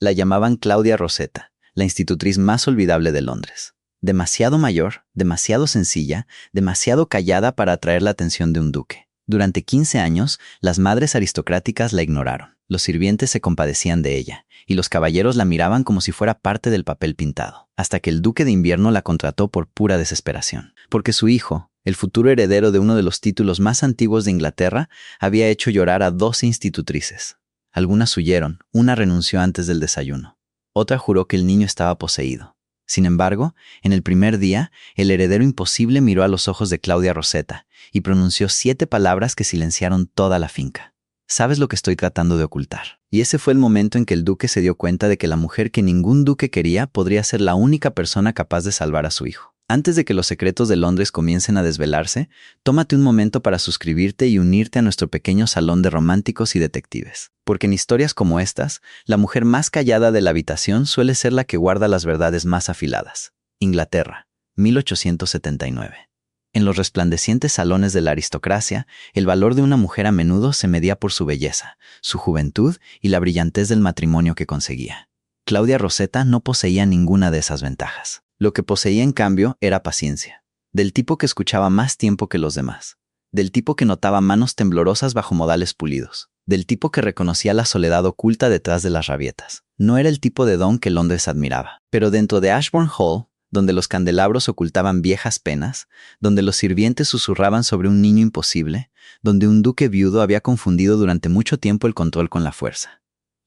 La llamaban Claudia Rosetta, la institutriz más olvidable de Londres. Demasiado mayor, demasiado sencilla, demasiado callada para atraer la atención de un duque. Durante 15 años, las madres aristocráticas la ignoraron. Los sirvientes se compadecían de ella, y los caballeros la miraban como si fuera parte del papel pintado, hasta que el duque de Invierno la contrató por pura desesperación. Porque su hijo, el futuro heredero de uno de los títulos más antiguos de Inglaterra, había hecho llorar a 12 institutrices. Algunas huyeron, una renunció antes del desayuno. Otra juró que el niño estaba poseído. Sin embargo, en el primer día, el heredero imposible miró a los ojos de Claudia Rosetta y pronunció 7 palabras que silenciaron toda la finca. ¿Sabes lo que estoy tratando de ocultar? Y ese fue el momento en que el duque se dio cuenta de que la mujer que ningún duque quería podría ser la única persona capaz de salvar a su hijo. Antes de que los secretos de Londres comiencen a desvelarse, tómate un momento para suscribirte y unirte a nuestro pequeño salón de románticos y detectives. Porque en historias como estas, la mujer más callada de la habitación suele ser la que guarda las verdades más afiladas. Inglaterra, 1879. En los resplandecientes salones de la aristocracia, el valor de una mujer a menudo se medía por su belleza, su juventud y la brillantez del matrimonio que conseguía. Claudia Rosetta no poseía ninguna de esas ventajas. Lo que poseía, en cambio, era paciencia. Del tipo que escuchaba más tiempo que los demás. Del tipo que notaba manos temblorosas bajo modales pulidos. Del tipo que reconocía la soledad oculta detrás de las rabietas. No era el tipo de don que Londres admiraba. Pero dentro de Ashbourne Hall, donde los candelabros ocultaban viejas penas, donde los sirvientes susurraban sobre un niño imposible, donde un duque viudo había confundido durante mucho tiempo el control con la fuerza.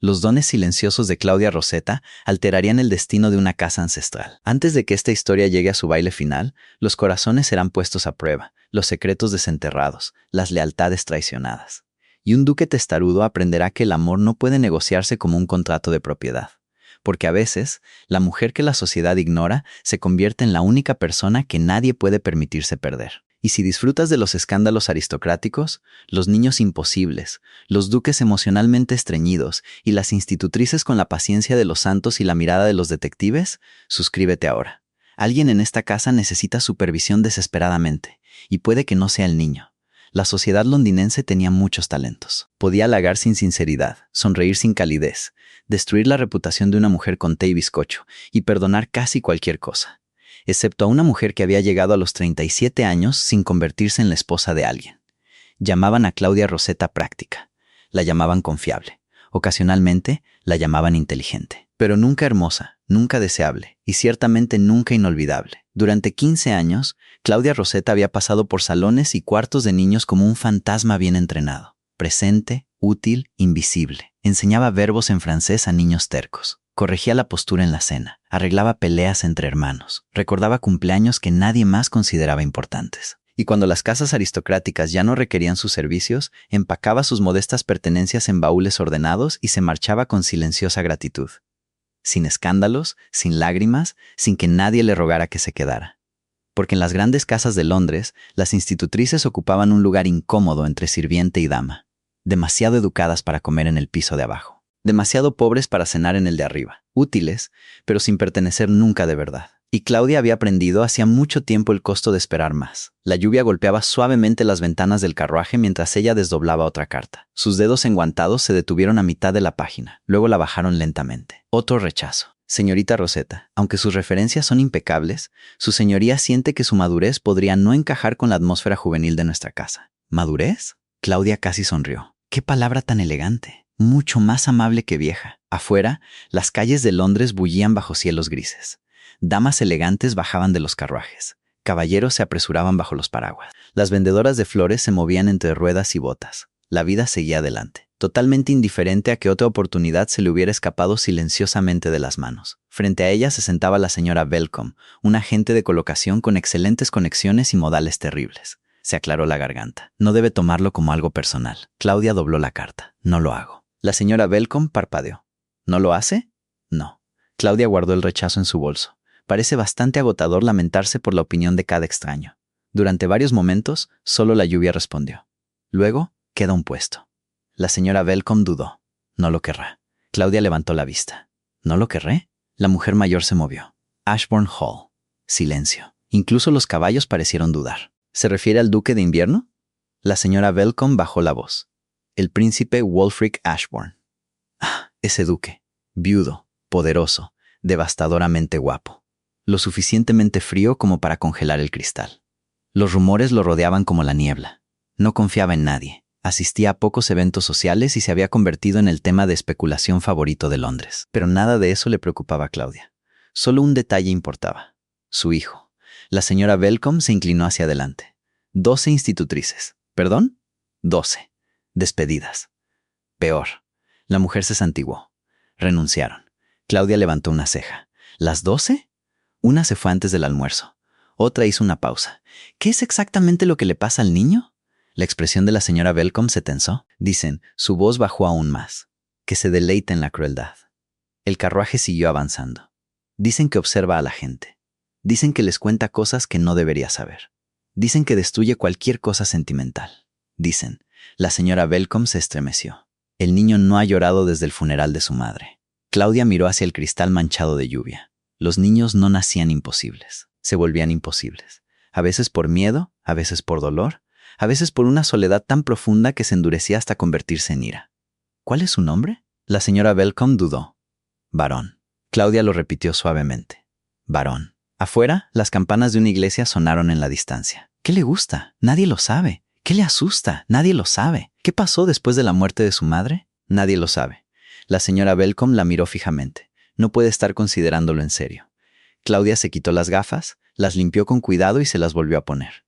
Los dones silenciosos de Claudia Rosetta alterarían el destino de una casa ancestral. Antes de que esta historia llegue a su baile final, los corazones serán puestos a prueba, los secretos desenterrados, las lealtades traicionadas. Y un duque testarudo aprenderá que el amor no puede negociarse como un contrato de propiedad. Porque a veces, la mujer que la sociedad ignora se convierte en la única persona que nadie puede permitirse perder. Y si disfrutas de los escándalos aristocráticos, los niños imposibles, los duques emocionalmente estreñidos y las institutrices con la paciencia de los santos y la mirada de los detectives, suscríbete ahora. Alguien en esta casa necesita supervisión desesperadamente, y puede que no sea el niño. La sociedad londinense tenía muchos talentos. Podía halagar sin sinceridad, sonreír sin calidez, destruir la reputación de una mujer con té y bizcocho, y perdonar casi cualquier cosa. Excepto a una mujer que había llegado a los 37 años sin convertirse en la esposa de alguien. Llamaban a Claudia Rosetta práctica, la llamaban confiable, ocasionalmente la llamaban inteligente, pero nunca hermosa, nunca deseable y ciertamente nunca inolvidable. Durante 15 años, Claudia Rosetta había pasado por salones y cuartos de niños como un fantasma bien entrenado, presente, útil, invisible. Enseñaba verbos en francés a niños tercos. Corregía la postura en la cena, arreglaba peleas entre hermanos, recordaba cumpleaños que nadie más consideraba importantes. Y cuando las casas aristocráticas ya no requerían sus servicios, empacaba sus modestas pertenencias en baúles ordenados y se marchaba con silenciosa gratitud. Sin escándalos, sin lágrimas, sin que nadie le rogara que se quedara. Porque en las grandes casas de Londres, las institutrices ocupaban un lugar incómodo entre sirviente y dama, demasiado educadas para comer en el piso de abajo. Demasiado pobres para cenar en el de arriba, útiles, pero sin pertenecer nunca de verdad. Y Claudia había aprendido hacía mucho tiempo el costo de esperar más. La lluvia golpeaba suavemente las ventanas del carruaje mientras ella desdoblaba otra carta. Sus dedos enguantados se detuvieron a mitad de la página, luego la bajaron lentamente. Otro rechazo. Señorita Rosetta, aunque sus referencias son impecables, su señoría siente que su madurez podría no encajar con la atmósfera juvenil de nuestra casa. ¿Madurez? Claudia casi sonrió. ¡Qué palabra tan elegante! Mucho más amable que vieja. Afuera, las calles de Londres bullían bajo cielos grises. Damas elegantes bajaban de los carruajes. Caballeros se apresuraban bajo los paraguas. Las vendedoras de flores se movían entre ruedas y botas. La vida seguía adelante, totalmente indiferente a que otra oportunidad se le hubiera escapado silenciosamente de las manos. Frente a ella se sentaba la señora Welcome, una agente de colocación con excelentes conexiones y modales terribles. Se aclaró la garganta. No debe tomarlo como algo personal. Claudia dobló la carta. No lo hago. La señora Welcome parpadeó. ¿No lo hace? No. Claudia guardó el rechazo en su bolso. Parece bastante agotador lamentarse por la opinión de cada extraño. Durante varios momentos, solo la lluvia respondió. Luego, queda un puesto. La señora Welcome dudó. No lo querrá. Claudia levantó la vista. ¿No lo querré? La mujer mayor se movió. Ashbourne Hall. Silencio. Incluso los caballos parecieron dudar. ¿Se refiere al duque de invierno? La señora Welcome bajó la voz. El príncipe Wulfric Ashbourne. Ah, ese duque. viudo, poderoso, devastadoramente guapo. Lo suficientemente frío como para congelar el cristal. Los rumores lo rodeaban como la niebla. No confiaba en nadie. Asistía a pocos eventos sociales y se había convertido en el tema de especulación favorito de Londres. Pero nada de eso le preocupaba a Claudia. Solo un detalle importaba. Su hijo. La señora Welcome se inclinó hacia adelante. 12 institutrices. ¿Perdón? 12. Despedidas. Peor. La mujer se santiguó. Renunciaron. Claudia levantó una ceja. ¿Las 12? Una se fue antes del almuerzo. Otra hizo una pausa. ¿Qué es exactamente lo que le pasa al niño? La expresión de la señora Welcome se tensó. Dicen, su voz bajó aún más. Que se deleita en la crueldad. El carruaje siguió avanzando. Dicen que observa a la gente. Dicen que les cuenta cosas que no debería saber. Dicen que destruye cualquier cosa sentimental. Dicen, la señora Welcome se estremeció. El niño no ha llorado desde el funeral de su madre. Claudia miró hacia el cristal manchado de lluvia. Los niños no nacían imposibles, se volvían imposibles. A veces por miedo, a veces por dolor, a veces por una soledad tan profunda que se endurecía hasta convertirse en ira. ¿Cuál es su nombre? La señora Welcome dudó. Varón. Claudia lo repitió suavemente. Varón. Afuera, las campanas de una iglesia sonaron en la distancia. ¿Qué le gusta? Nadie lo sabe. ¿Qué le asusta? Nadie lo sabe. ¿Qué pasó después de la muerte de su madre? Nadie lo sabe. La señora Welcome la miró fijamente. No puede estar considerándolo en serio. Claudia se quitó las gafas, las limpió con cuidado y se las volvió a poner.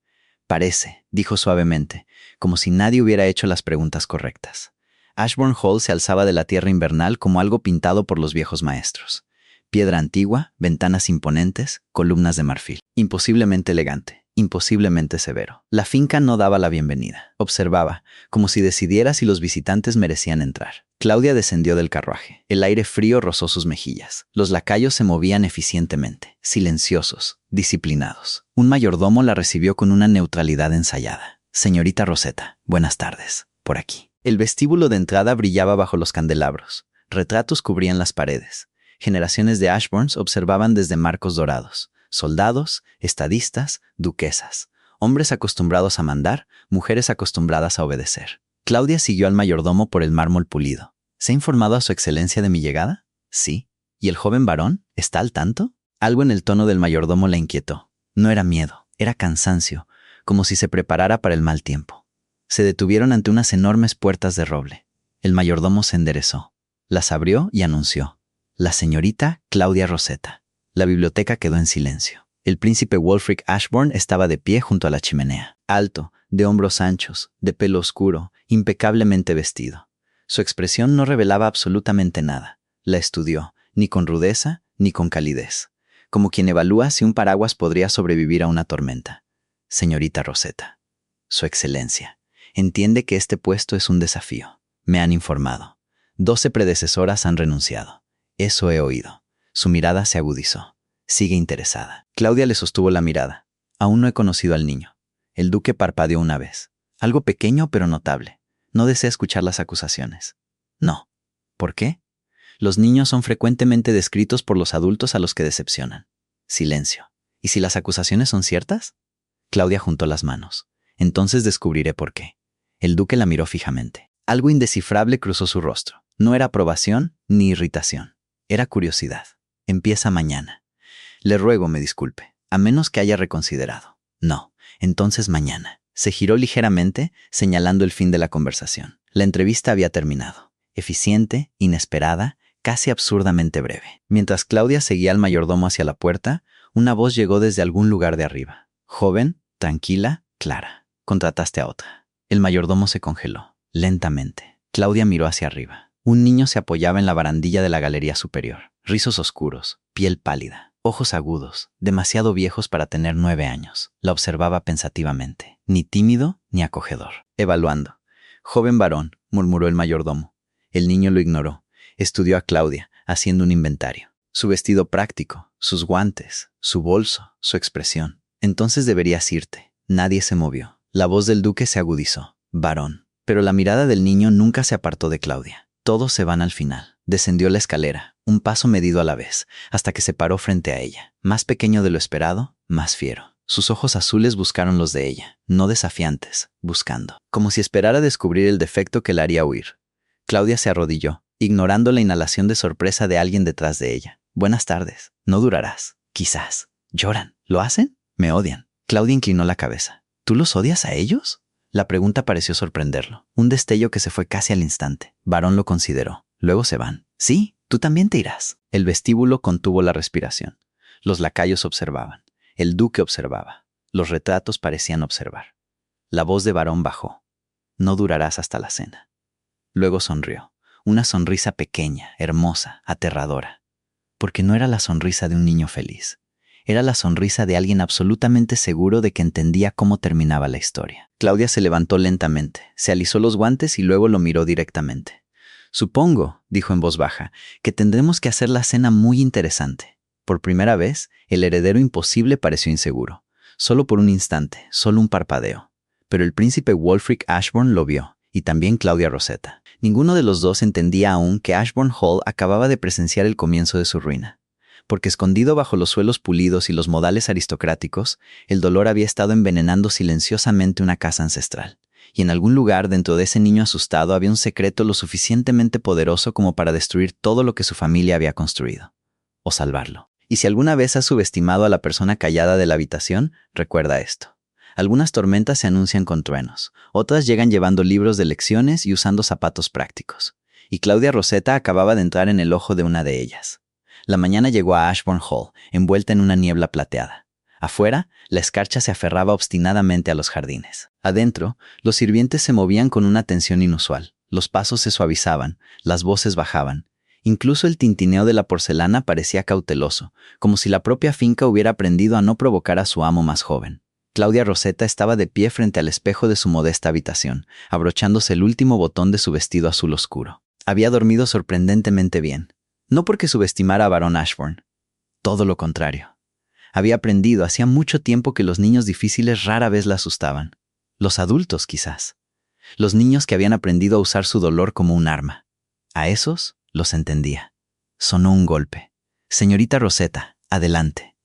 Parece, dijo suavemente, como si nadie hubiera hecho las preguntas correctas. Ashbourne Hall se alzaba de la tierra invernal como algo pintado por los viejos maestros. Piedra antigua, ventanas imponentes, columnas de marfil. Imposiblemente elegante, imposiblemente severo. La finca no daba la bienvenida. Observaba, como si decidiera si los visitantes merecían entrar. Claudia descendió del carruaje. El aire frío rozó sus mejillas. Los lacayos se movían eficientemente, silenciosos, disciplinados. Un mayordomo la recibió con una neutralidad ensayada. Señorita Rosetta, buenas tardes. Por aquí. El vestíbulo de entrada brillaba bajo los candelabros. Retratos cubrían las paredes. Generaciones de Ashbournes observaban desde marcos dorados. Soldados, estadistas, duquesas. Hombres acostumbrados a mandar, mujeres acostumbradas a obedecer. Claudia siguió al mayordomo por el mármol pulido. ¿Se ha informado a su excelencia de mi llegada? Sí. ¿Y el joven varón? ¿Está al tanto? Algo en el tono del mayordomo la inquietó. No era miedo, era cansancio, como si se preparara para el mal tiempo. Se detuvieron ante unas enormes puertas de roble. El mayordomo se enderezó. Las abrió y anunció. La señorita Claudia Rosetta. La biblioteca quedó en silencio. El príncipe Wulfric Ashbourne estaba de pie junto a la chimenea. Alto, de hombros anchos, de pelo oscuro, impecablemente vestido. Su expresión no revelaba absolutamente nada. La estudió, ni con rudeza, ni con calidez. Como quien evalúa si un paraguas podría sobrevivir a una tormenta. Señorita Rosetta. Su excelencia. Entiende que este puesto es un desafío. Me han informado. 12 predecesoras han renunciado. Eso he oído. Su mirada se agudizó. Sigue interesada. Claudia le sostuvo la mirada. Aún no he conocido al niño. El duque parpadeó una vez. Algo pequeño pero notable. No desea escuchar las acusaciones. No. ¿Por qué? Los niños son frecuentemente descritos por los adultos a los que decepcionan. Silencio. ¿Y si las acusaciones son ciertas? Claudia juntó las manos. Entonces descubriré por qué. El duque la miró fijamente. Algo indescifrable cruzó su rostro. No era aprobación ni irritación. Era curiosidad. Empieza mañana. Le ruego me disculpe, a menos que haya reconsiderado. No, entonces mañana. Se giró ligeramente, señalando el fin de la conversación. La entrevista había terminado. Eficiente, inesperada, casi absurdamente breve. Mientras Claudia seguía al mayordomo hacia la puerta, una voz llegó desde algún lugar de arriba. Joven, tranquila, clara. Contrataste a otra. El mayordomo se congeló, lentamente. Claudia miró hacia arriba. Un niño se apoyaba en la barandilla de la galería superior. Rizos oscuros, piel pálida, ojos agudos, demasiado viejos para tener 9 años. La observaba pensativamente. Ni tímido ni acogedor. Evaluando. Joven varón, murmuró el mayordomo. El niño lo ignoró. Estudió a Claudia, haciendo un inventario. Su vestido práctico, sus guantes, su bolso, su expresión. Entonces deberías irte. Nadie se movió. La voz del duque se agudizó. Varón. Pero la mirada del niño nunca se apartó de Claudia. Todos se van al final. Descendió la escalera, un paso medido a la vez, hasta que se paró frente a ella. Más pequeño de lo esperado, más fiero. Sus ojos azules buscaron los de ella, no desafiantes, buscando. Como si esperara descubrir el defecto que la haría huir. Claudia se arrodilló, ignorando la inhalación de sorpresa de alguien detrás de ella. Buenas tardes. No durarás. Quizás. Lloran. ¿Lo hacen? Me odian. Claudia inclinó la cabeza. ¿Tú los odias a ellos? La pregunta pareció sorprenderlo. Un destello que se fue casi al instante. Varón lo consideró. Luego se van. Sí, tú también te irás. El vestíbulo contuvo la respiración. Los lacayos observaban. El duque observaba. Los retratos parecían observar. La voz de Varón bajó. No durarás hasta la cena. Luego sonrió. Una sonrisa pequeña, hermosa, aterradora. Porque no era la sonrisa de un niño feliz. Era la sonrisa de alguien absolutamente seguro de que entendía cómo terminaba la historia. Claudia se levantó lentamente, se alisó los guantes y luego lo miró directamente. Supongo, dijo en voz baja, que tendremos que hacer la cena muy interesante. Por primera vez, el heredero imposible pareció inseguro. Solo por un instante, solo un parpadeo. Pero el príncipe Wulfric Ashbourne lo vio, y también Claudia Rosetta. Ninguno de los dos entendía aún que Ashbourne Hall acababa de presenciar el comienzo de su ruina. Porque escondido bajo los suelos pulidos y los modales aristocráticos, el dolor había estado envenenando silenciosamente una casa ancestral. Y en algún lugar dentro de ese niño asustado había un secreto lo suficientemente poderoso como para destruir todo lo que su familia había construido. O salvarlo. Y si alguna vez has subestimado a la persona callada de la habitación, recuerda esto. Algunas tormentas se anuncian con truenos, otras llegan llevando libros de lecciones y usando zapatos prácticos. Y Claudia Rosetta acababa de entrar en el ojo de una de ellas. La mañana llegó a Ashbourne Hall, envuelta en una niebla plateada. Afuera, la escarcha se aferraba obstinadamente a los jardines. Adentro, los sirvientes se movían con una tensión inusual. Los pasos se suavizaban, las voces bajaban. Incluso el tintineo de la porcelana parecía cauteloso, como si la propia finca hubiera aprendido a no provocar a su amo más joven. Claudia Rosetta estaba de pie frente al espejo de su modesta habitación, abrochándose el último botón de su vestido azul oscuro. Había dormido sorprendentemente bien. No porque subestimara a Barón Ashbourne. Todo lo contrario. Había aprendido hacía mucho tiempo que los niños difíciles rara vez la asustaban. Los adultos, quizás. Los niños que habían aprendido a usar su dolor como un arma. A esos los entendía. Sonó un golpe. Señorita Rosetta, adelante.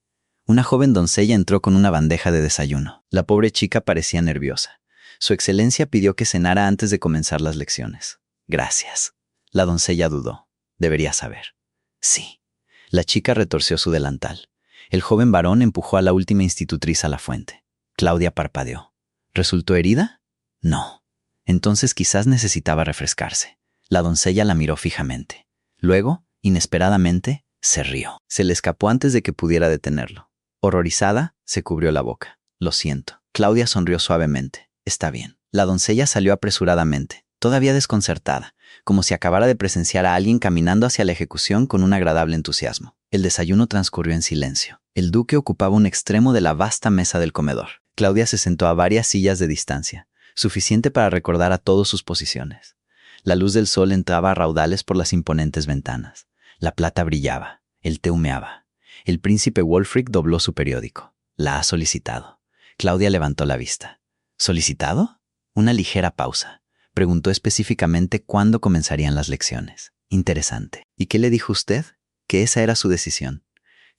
Una joven doncella entró con una bandeja de desayuno. La pobre chica parecía nerviosa. Su excelencia pidió que cenara antes de comenzar las lecciones. Gracias. La doncella dudó. Debería saber. Sí. La chica retorció su delantal. El joven varón empujó a la última institutriz a la fuente. Claudia parpadeó. ¿Resultó herida? No. Entonces quizás necesitaba refrescarse. La doncella la miró fijamente. Luego, inesperadamente, se rió. Se le escapó antes de que pudiera detenerlo. Horrorizada, se cubrió la boca. Lo siento. Claudia sonrió suavemente. Está bien. La doncella salió apresuradamente, todavía desconcertada, como si acabara de presenciar a alguien caminando hacia la ejecución con un agradable entusiasmo. El desayuno transcurrió en silencio. El duque ocupaba un extremo de la vasta mesa del comedor. Claudia se sentó a varias sillas de distancia, suficiente para recordar a todos sus posiciones. La luz del sol entraba a raudales por las imponentes ventanas. La plata brillaba, el té humeaba. El príncipe Wulfric dobló su periódico. La ha solicitado. Claudia levantó la vista. ¿Solicitado? Una ligera pausa. Preguntó específicamente cuándo comenzarían las lecciones. Interesante. ¿Y qué le dijo usted? Que esa era su decisión.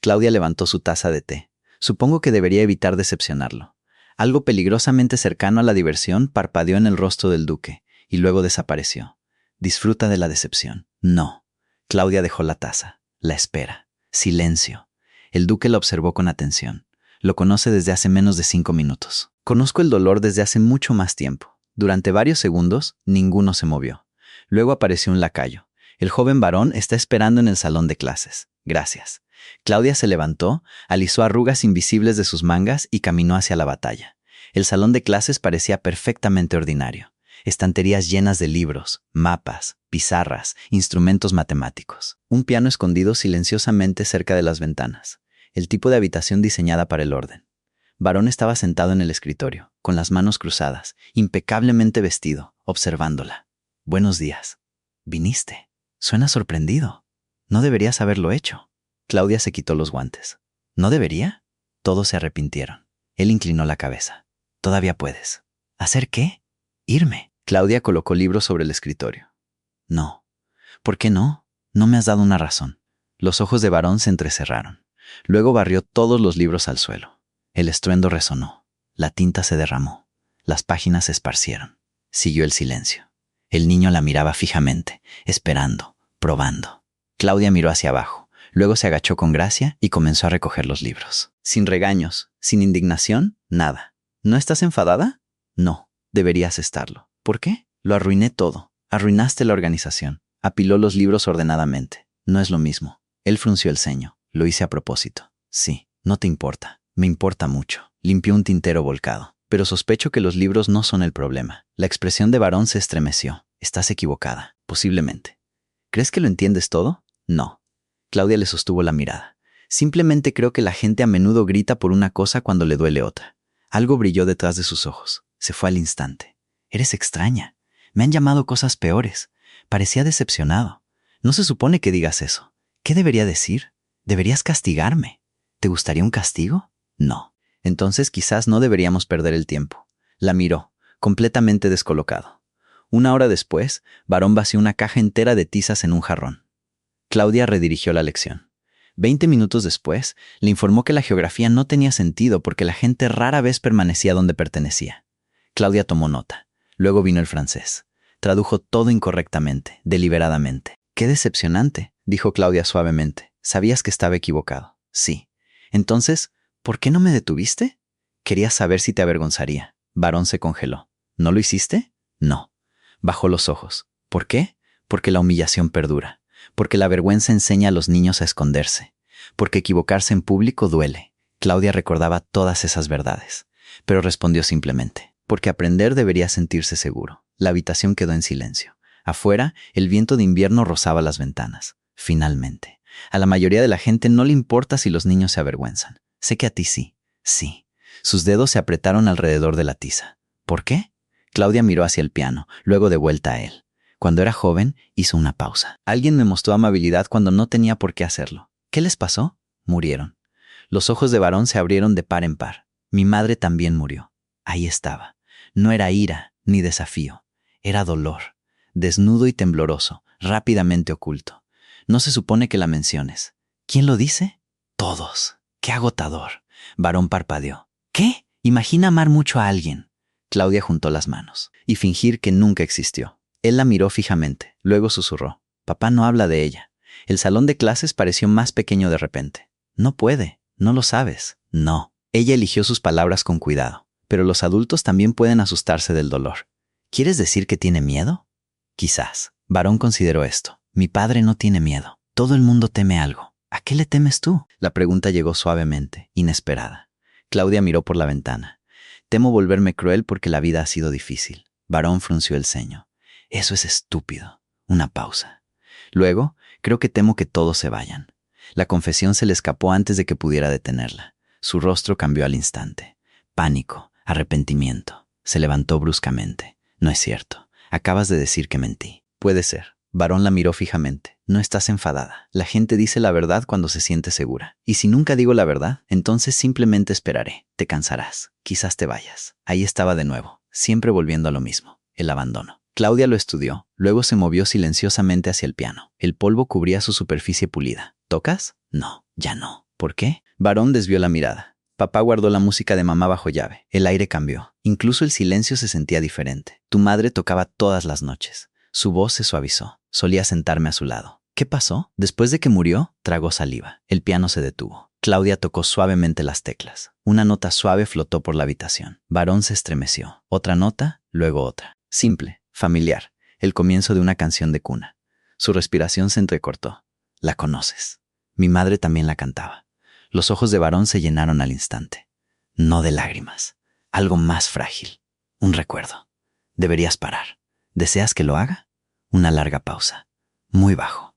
Claudia levantó su taza de té. Supongo que debería evitar decepcionarlo. Algo peligrosamente cercano a la diversión parpadeó en el rostro del duque y luego desapareció. Disfruta de la decepción. No. Claudia dejó la taza. La espera. Silencio. El duque la observó con atención. Lo conoce desde hace menos de 5 minutos. Conozco el dolor desde hace mucho más tiempo. Durante varios segundos, ninguno se movió. Luego apareció un lacayo. El joven varón está esperando en el salón de clases. Gracias. Claudia se levantó, alisó arrugas invisibles de sus mangas y caminó hacia la batalla. El salón de clases parecía perfectamente ordinario. Estanterías llenas de libros, mapas, pizarras, instrumentos matemáticos. Un piano escondido silenciosamente cerca de las ventanas. El tipo de habitación diseñada para el orden. Varón estaba sentado en el escritorio, con las manos cruzadas, impecablemente vestido, observándola. Buenos días. ¿Viniste? Suena sorprendido. No deberías haberlo hecho. Claudia se quitó los guantes. ¿No debería? Todos se arrepintieron. Él inclinó la cabeza. Todavía puedes. ¿Hacer qué? Irme. Claudia colocó libros sobre el escritorio. No. ¿Por qué no? No me has dado una razón. Los ojos de Varón se entrecerraron. Luego barrió todos los libros al suelo. El estruendo resonó. La tinta se derramó. Las páginas se esparcieron. Siguió el silencio. El niño la miraba fijamente, esperando, probando. Claudia miró hacia abajo. Luego se agachó con gracia y comenzó a recoger los libros. Sin regaños, sin indignación, nada. ¿No estás enfadada? No, deberías estarlo. ¿Por qué? Lo arruiné todo. Arruinaste la organización. Apiló los libros ordenadamente. No es lo mismo. Él frunció el ceño. Lo hice a propósito. Sí, no te importa. Me importa mucho. Limpió un tintero volcado. Pero sospecho que los libros no son el problema. La expresión de Varón se estremeció. Estás equivocada. Posiblemente. ¿Crees que lo entiendes todo? No. Claudia le sostuvo la mirada. Simplemente creo que la gente a menudo grita por una cosa cuando le duele otra. Algo brilló detrás de sus ojos. Se fue al instante. Eres extraña. Me han llamado cosas peores. Parecía decepcionado. No se supone que digas eso. ¿Qué debería decir? Deberías castigarme. ¿Te gustaría un castigo? No. Entonces quizás no deberíamos perder el tiempo. La miró, completamente descolocado. Una hora después, Varón vació una caja entera de tizas en un jarrón. Claudia redirigió la lección. 20 minutos después, le informó que la geografía no tenía sentido porque la gente rara vez permanecía donde pertenecía. Claudia tomó nota. Luego vino el francés. Tradujo todo incorrectamente, deliberadamente. «Qué decepcionante», dijo Claudia suavemente. «¿Sabías que estaba equivocado?» «Sí». «Entonces, ¿por qué no me detuviste?» «Quería saber si te avergonzaría». Varón se congeló. «¿No lo hiciste?» «No». Bajó los ojos. «¿Por qué?» «Porque la humillación perdura. Porque la vergüenza enseña a los niños a esconderse. Porque equivocarse en público duele». Claudia recordaba todas esas verdades, pero respondió simplemente. Porque aprender debería sentirse seguro. La habitación quedó en silencio. Afuera, el viento de invierno rozaba las ventanas. Finalmente. A la mayoría de la gente no le importa si los niños se avergüenzan. Sé que a ti sí. Sí. Sus dedos se apretaron alrededor de la tiza. ¿Por qué? Claudia miró hacia el piano, luego de vuelta a él. Cuando era joven, hizo una pausa. Alguien me mostró amabilidad cuando no tenía por qué hacerlo. ¿Qué les pasó? Murieron. Los ojos de Varón se abrieron de par en par. Mi madre también murió. Ahí estaba. No era ira ni desafío. Era dolor. Desnudo y tembloroso, rápidamente oculto. No se supone que la menciones. ¿Quién lo dice? Todos. ¡Qué agotador! Varón parpadeó. ¿Qué? Imagina amar mucho a alguien. Claudia juntó las manos. Y fingir que nunca existió. Él la miró fijamente. Luego susurró. Papá no habla de ella. El salón de clases pareció más pequeño de repente. No puede. No lo sabes. No. Ella eligió sus palabras con cuidado. Pero los adultos también pueden asustarse del dolor. ¿Quieres decir que tiene miedo? Quizás. Varón consideró esto. Mi padre no tiene miedo. Todo el mundo teme algo. ¿A qué le temes tú? La pregunta llegó suavemente, inesperada. Claudia miró por la ventana. Temo volverme cruel porque la vida ha sido difícil. Varón frunció el ceño. Eso es estúpido. Una pausa. Luego, creo que temo que todos se vayan. La confesión se le escapó antes de que pudiera detenerla. Su rostro cambió al instante. Pánico, arrepentimiento. Se levantó bruscamente. No es cierto. Acabas de decir que mentí. Puede ser. Varón la miró fijamente. No estás enfadada. La gente dice la verdad cuando se siente segura. Y si nunca digo la verdad, entonces simplemente esperaré. Te cansarás. Quizás te vayas. Ahí estaba de nuevo, siempre volviendo a lo mismo. El abandono. Claudia lo estudió. Luego se movió silenciosamente hacia el piano. El polvo cubría su superficie pulida. ¿Tocas? No, ya no. ¿Por qué? Varón desvió la mirada. Papá guardó la música de mamá bajo llave. El aire cambió. Incluso el silencio se sentía diferente. Tu madre tocaba todas las noches. Su voz se suavizó. Solía sentarme a su lado. ¿Qué pasó? Después de que murió, tragó saliva. El piano se detuvo. Claudia tocó suavemente las teclas. Una nota suave flotó por la habitación. Varón se estremeció. Otra nota, luego otra. Simple, familiar. El comienzo de una canción de cuna. Su respiración se entrecortó. La conoces. Mi madre también la cantaba. Los ojos de Varón se llenaron al instante. No de lágrimas. Algo más frágil. Un recuerdo. Deberías parar. ¿Deseas que lo haga? Una larga pausa. Muy bajo.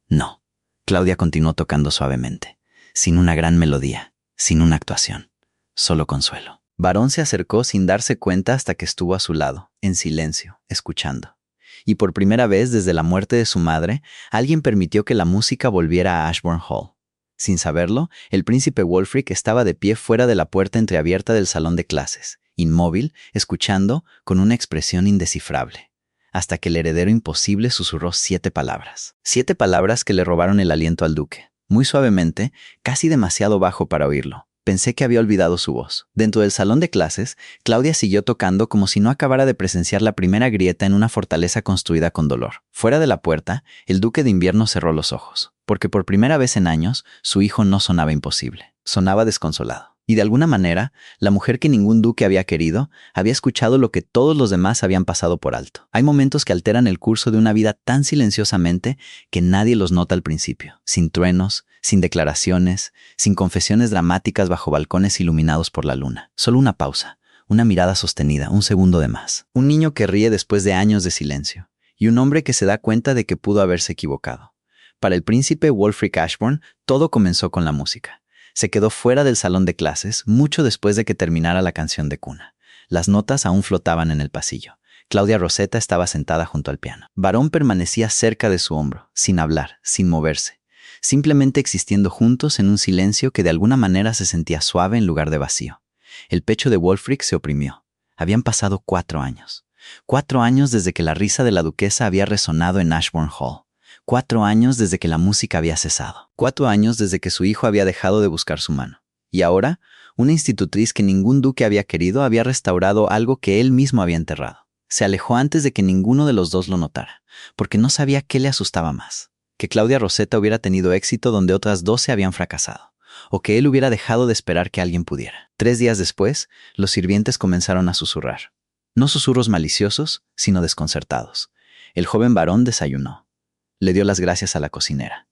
No. Claudia continuó tocando suavemente. Sin una gran melodía. Sin una actuación. Solo consuelo. Varón se acercó sin darse cuenta hasta que estuvo a su lado, en silencio, escuchando. Y por primera vez desde la muerte de su madre, alguien permitió que la música volviera a Ashbourne Hall. Sin saberlo, el príncipe Wulfric estaba de pie fuera de la puerta entreabierta del salón de clases, inmóvil, escuchando, con una expresión indescifrable. Hasta que el heredero imposible susurró 7 palabras. 7 palabras que le robaron el aliento al duque. Muy suavemente, casi demasiado bajo para oírlo, Pensé que había olvidado su voz. Dentro del salón de clases, Claudia siguió tocando como si no acabara de presenciar la primera grieta en una fortaleza construida con dolor. Fuera de la puerta, el duque de invierno cerró los ojos, porque por primera vez en años, su hijo no sonaba imposible. Sonaba desconsolado. Y de alguna manera, la mujer que ningún duque había querido, había escuchado lo que todos los demás habían pasado por alto. Hay momentos que alteran el curso de una vida tan silenciosamente que nadie los nota al principio. Sin truenos, sin declaraciones, sin confesiones dramáticas bajo balcones iluminados por la luna. Solo una pausa, una mirada sostenida, un segundo de más. Un niño que ríe después de años de silencio. Y un hombre que se da cuenta de que pudo haberse equivocado. Para el príncipe Wulfric Ashbourne, todo comenzó con la música. Se quedó fuera del salón de clases mucho después de que terminara la canción de cuna. Las notas aún flotaban en el pasillo. Claudia Rosetta estaba sentada junto al piano. Varón permanecía cerca de su hombro, sin hablar, sin moverse, simplemente existiendo juntos en un silencio que de alguna manera se sentía suave en lugar de vacío. El pecho de Wulfric se oprimió. Habían pasado 4 años. 4 años desde que la risa de la duquesa había resonado en Ashbourne Hall. 4 años desde que la música había cesado. 4 años desde que su hijo había dejado de buscar su mano. Y ahora, una institutriz que ningún duque había querido había restaurado algo que él mismo había enterrado. Se alejó antes de que ninguno de los dos lo notara, porque no sabía qué le asustaba más. Que Claudia Rosetta hubiera tenido éxito donde otras 12 habían fracasado, o que él hubiera dejado de esperar que alguien pudiera. 3 días después, los sirvientes comenzaron a susurrar. No susurros maliciosos, sino desconcertados. El joven varón desayunó. Le dio las gracias a la cocinera.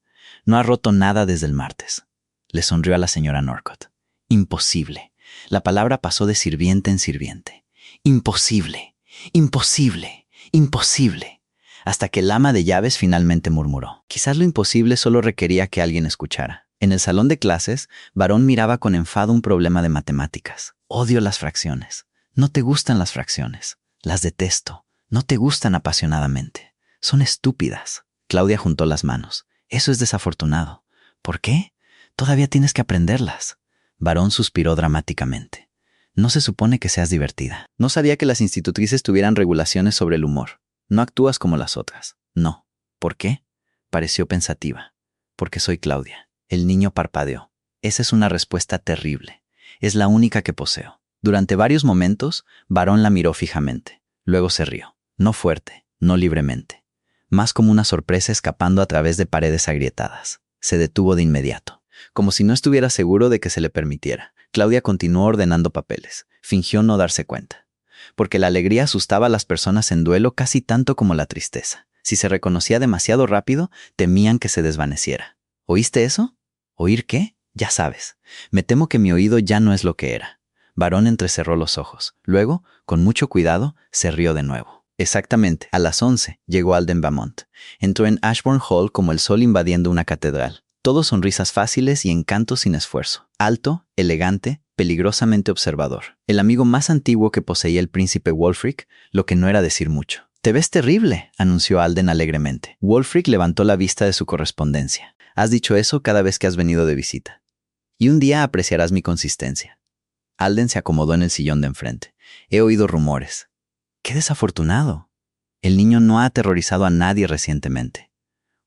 No ha roto nada desde el martes. Le sonrió a la señora Norcott. Imposible. La palabra pasó de sirviente en sirviente. Imposible, imposible, imposible. Hasta que el ama de llaves finalmente murmuró. Quizás lo imposible solo requería que alguien escuchara. En el salón de clases, Varón miraba con enfado un problema de matemáticas. Odio las fracciones. No te gustan las fracciones. Las detesto. No te gustan apasionadamente. Son estúpidas. Claudia juntó las manos. Eso es desafortunado. ¿Por qué? Todavía tienes que aprenderlas. Varón suspiró dramáticamente. No se supone que seas divertida. No sabía que las institutrices tuvieran regulaciones sobre el humor. No actúas como las otras. No. ¿Por qué? Pareció pensativa. Porque soy Claudia. El niño parpadeó. Esa es una respuesta terrible. Es la única que poseo. Durante varios momentos, Varón la miró fijamente. Luego se rió. No fuerte, no libremente. Más como una sorpresa escapando a través de paredes agrietadas. Se detuvo de inmediato, como si no estuviera seguro de que se le permitiera. Claudia continuó ordenando papeles. Fingió no darse cuenta. Porque la alegría asustaba a las personas en duelo casi tanto como la tristeza. Si se reconocía demasiado rápido, temían que se desvaneciera. ¿Oíste eso? ¿Oír qué? Ya sabes. Me temo que mi oído ya no es lo que era. Varón entrecerró los ojos. Luego, con mucho cuidado, se rió de nuevo. Exactamente, a las 11 llegó Alden Beaumont. Entró en Ashbourne Hall como el sol invadiendo una catedral. Todo sonrisas fáciles y encanto sin esfuerzo. Alto, elegante, peligrosamente observador. El amigo más antiguo que poseía el príncipe Wulfric, lo que no era decir mucho. «Te ves terrible», anunció Alden alegremente. Wulfric levantó la vista de su correspondencia. «Has dicho eso cada vez que has venido de visita. Y un día apreciarás mi consistencia». Alden se acomodó en el sillón de enfrente. «He oído rumores». «¡Qué desafortunado! El niño no ha aterrorizado a nadie recientemente».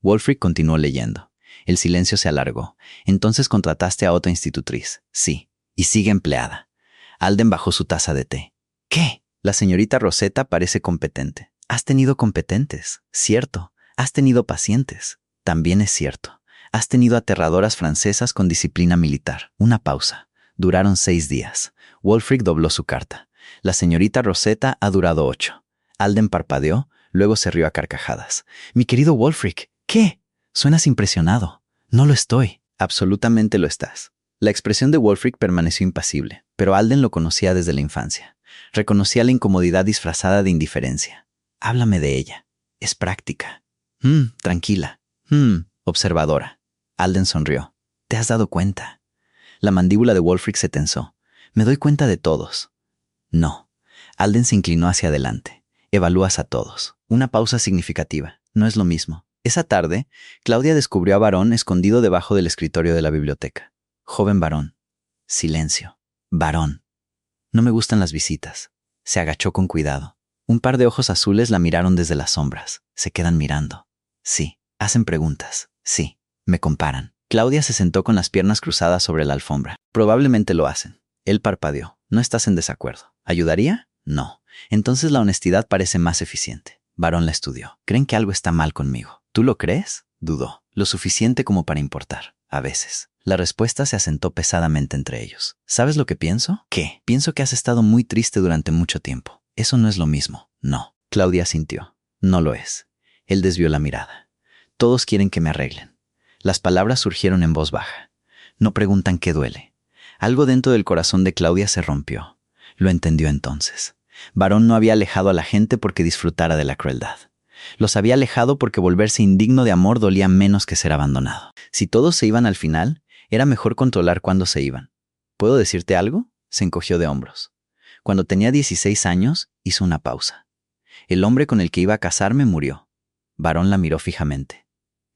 Wulfric continuó leyendo. El silencio se alargó. «Entonces contrataste a otra institutriz». «Sí, y sigue empleada». Alden bajó su taza de té. «¿Qué? La señorita Rosetta parece competente». «Has tenido competentes, cierto. Has tenido pacientes, también es cierto. Has tenido aterradoras francesas con disciplina militar». Una pausa. Duraron 6 días. Wulfric dobló su carta. «La señorita Rosetta ha durado 8». Alden parpadeó, luego se rió a carcajadas. «Mi querido Wulfric, ¿qué? Suenas impresionado». «No lo estoy». «Absolutamente lo estás». La expresión de Wulfric permaneció impasible, pero Alden lo conocía desde la infancia. Reconocía la incomodidad disfrazada de indiferencia. «Háblame de ella. Es práctica». Tranquila. Observadora». Alden sonrió. «¿Te has dado cuenta?» La mandíbula de Wulfric se tensó. «Me doy cuenta de todos». «No». Alden se inclinó hacia adelante. «Evalúas a todos». Una pausa significativa. «No es lo mismo». Esa tarde, Claudia descubrió a Varón escondido debajo del escritorio de la biblioteca. «Joven Varón». Silencio. «Varón». «No me gustan las visitas». Se agachó con cuidado. Un par de ojos azules la miraron desde las sombras. Se quedan mirando. «Sí». Hacen preguntas. «Sí». Me comparan. Claudia se sentó con las piernas cruzadas sobre la alfombra. Probablemente lo hacen. Él parpadeó. No estás en desacuerdo. ¿Ayudaría? No. Entonces la honestidad parece más eficiente. Varón la estudió. ¿Creen que algo está mal conmigo? ¿Tú lo crees? Dudó. Lo suficiente como para importar. A veces. La respuesta se asentó pesadamente entre ellos. ¿Sabes lo que pienso? ¿Qué? Pienso que has estado muy triste durante mucho tiempo. Eso no es lo mismo. No. Claudia asintió. No lo es. Él desvió la mirada. Todos quieren que me arreglen. Las palabras surgieron en voz baja. No preguntan qué duele. Algo dentro del corazón de Claudia se rompió. Lo entendió entonces. Varón no había alejado a la gente porque disfrutara de la crueldad. Los había alejado porque volverse indigno de amor dolía menos que ser abandonado. Si todos se iban al final, era mejor controlar cuándo se iban. ¿Puedo decirte algo? Se encogió de hombros. Cuando tenía 16 años, hizo una pausa. El hombre con el que iba a casarme murió. Varón la miró fijamente.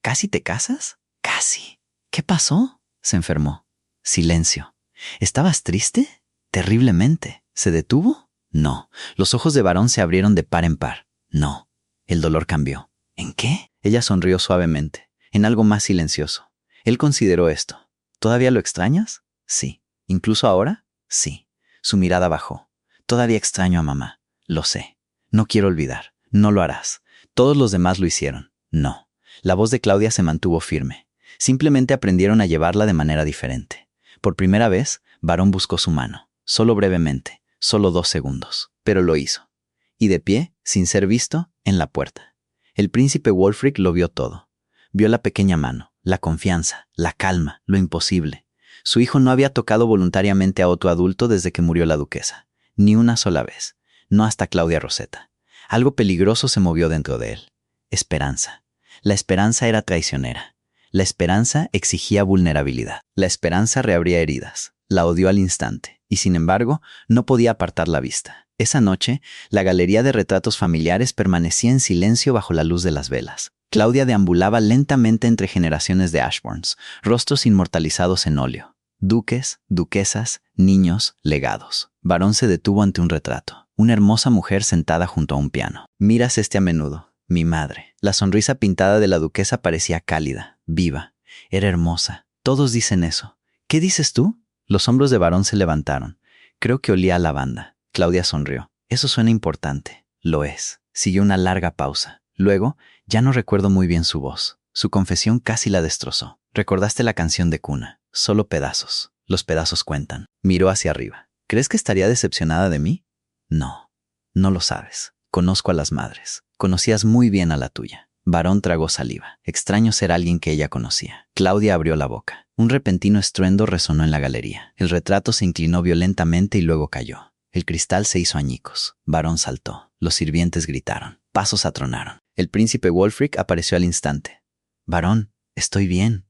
¿Casi te casas? Casi. ¿Qué pasó? Se enfermó. Silencio. ¿Estabas triste? Terriblemente. ¿Se detuvo? No. Los ojos de Varón se abrieron de par en par. No. El dolor cambió. ¿En qué? Ella sonrió suavemente, en algo más silencioso. Él consideró esto. ¿Todavía lo extrañas? Sí. ¿Incluso ahora? Sí. Su mirada bajó. Todavía extraño a mamá. Lo sé. No quiero olvidar. No lo harás. Todos los demás lo hicieron. No. La voz de Claudia se mantuvo firme. Simplemente aprendieron a llevarla de manera diferente. Por primera vez, Varón buscó su mano. Solo brevemente. Solo 2 segundos. Pero lo hizo. Y de pie, sin ser visto, en la puerta. El príncipe Wulfric lo vio todo. Vio la pequeña mano, la confianza, la calma, lo imposible. Su hijo no había tocado voluntariamente a otro adulto desde que murió la duquesa. Ni una sola vez. No hasta Claudia Rosetta. Algo peligroso se movió dentro de él. Esperanza. La esperanza era traicionera. La esperanza exigía vulnerabilidad. La esperanza reabría heridas. La odió al instante. Y sin embargo, no podía apartar la vista. Esa noche, la galería de retratos familiares permanecía en silencio bajo la luz de las velas. Claudia deambulaba lentamente entre generaciones de Ashbournes, rostros inmortalizados en óleo. Duques, duquesas, niños, legados. Varón se detuvo ante un retrato. Una hermosa mujer sentada junto a un piano. Miras a menudo. Mi madre. La sonrisa pintada de la duquesa parecía cálida, viva. Era hermosa. Todos dicen eso. ¿Qué dices tú? Los hombros de Varón se levantaron. Creo que olía a lavanda. Claudia sonrió. Eso suena importante. Lo es. Siguió una larga pausa. Luego, ya no recuerdo muy bien su voz. Su confesión casi la destrozó. Recordaste la canción de cuna. Solo pedazos. Los pedazos cuentan. Miró hacia arriba. ¿Crees que estaría decepcionada de mí? No. No lo sabes. Conozco a las madres. Conocías muy bien a la tuya. Varón tragó saliva. Extraño ser alguien que ella conocía. Claudia abrió la boca. Un repentino estruendo resonó en la galería. El retrato se inclinó violentamente y luego cayó. El cristal se hizo añicos. Varón saltó. Los sirvientes gritaron. Pasos atronaron. El príncipe Wulfric apareció al instante. Varón, estoy bien.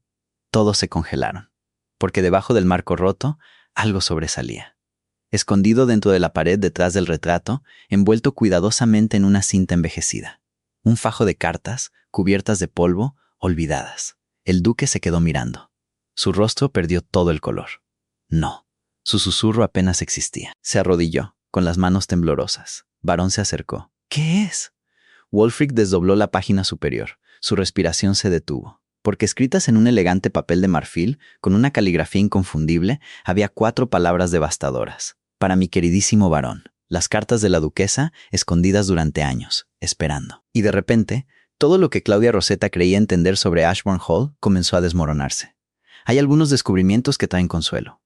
Todos se congelaron. Porque debajo del marco roto, algo sobresalía. Escondido dentro de la pared detrás del retrato, envuelto cuidadosamente en una cinta envejecida. Un fajo de cartas, cubiertas de polvo, olvidadas. El duque se quedó mirando. Su rostro perdió todo el color. No. Su susurro apenas existía. Se arrodilló, con las manos temblorosas. Varón se acercó. ¿Qué es? Wulfric desdobló la página superior. Su respiración se detuvo. Porque escritas en un elegante papel de marfil, con una caligrafía inconfundible, había 4 palabras devastadoras. Para mi queridísimo Varón. Las cartas de la duquesa, escondidas durante años, esperando. Y de repente, todo lo que Claudia Rosetta creía entender sobre Ashbourne Hall comenzó a desmoronarse. Hay algunos descubrimientos que traen consuelo.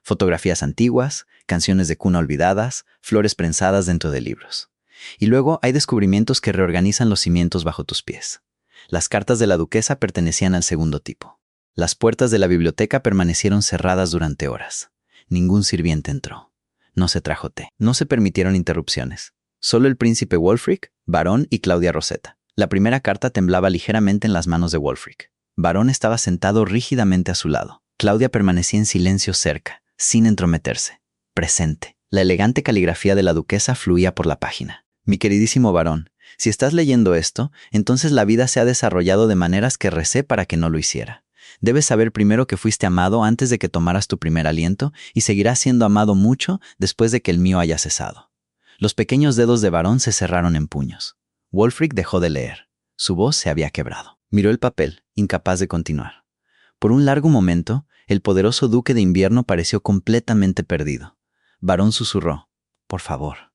Fotografías antiguas, canciones de cuna olvidadas, flores prensadas dentro de libros. Y luego hay descubrimientos que reorganizan los cimientos bajo tus pies. Las cartas de la duquesa pertenecían al segundo tipo. Las puertas de la biblioteca permanecieron cerradas durante horas. Ningún sirviente entró. No se trajo té. No se permitieron interrupciones. Solo el príncipe Wulfric, Varón y Claudia Rosetta. La primera carta temblaba ligeramente en las manos de Wulfric. Varón estaba sentado rígidamente a su lado. Claudia permanecía en silencio cerca, sin entrometerse. Presente. La elegante caligrafía de la duquesa fluía por la página. Mi queridísimo Varón, si estás leyendo esto, entonces la vida se ha desarrollado de maneras que recé para que no lo hiciera. Debes saber primero que fuiste amado antes de que tomaras tu primer aliento y seguirás siendo amado mucho después de que el mío haya cesado. Los pequeños dedos de Varón se cerraron en puños. Wulfric dejó de leer. Su voz se había quebrado. Miró el papel, incapaz de continuar. Por un largo momento, el poderoso duque de invierno pareció completamente perdido. Varón susurró: «Por favor».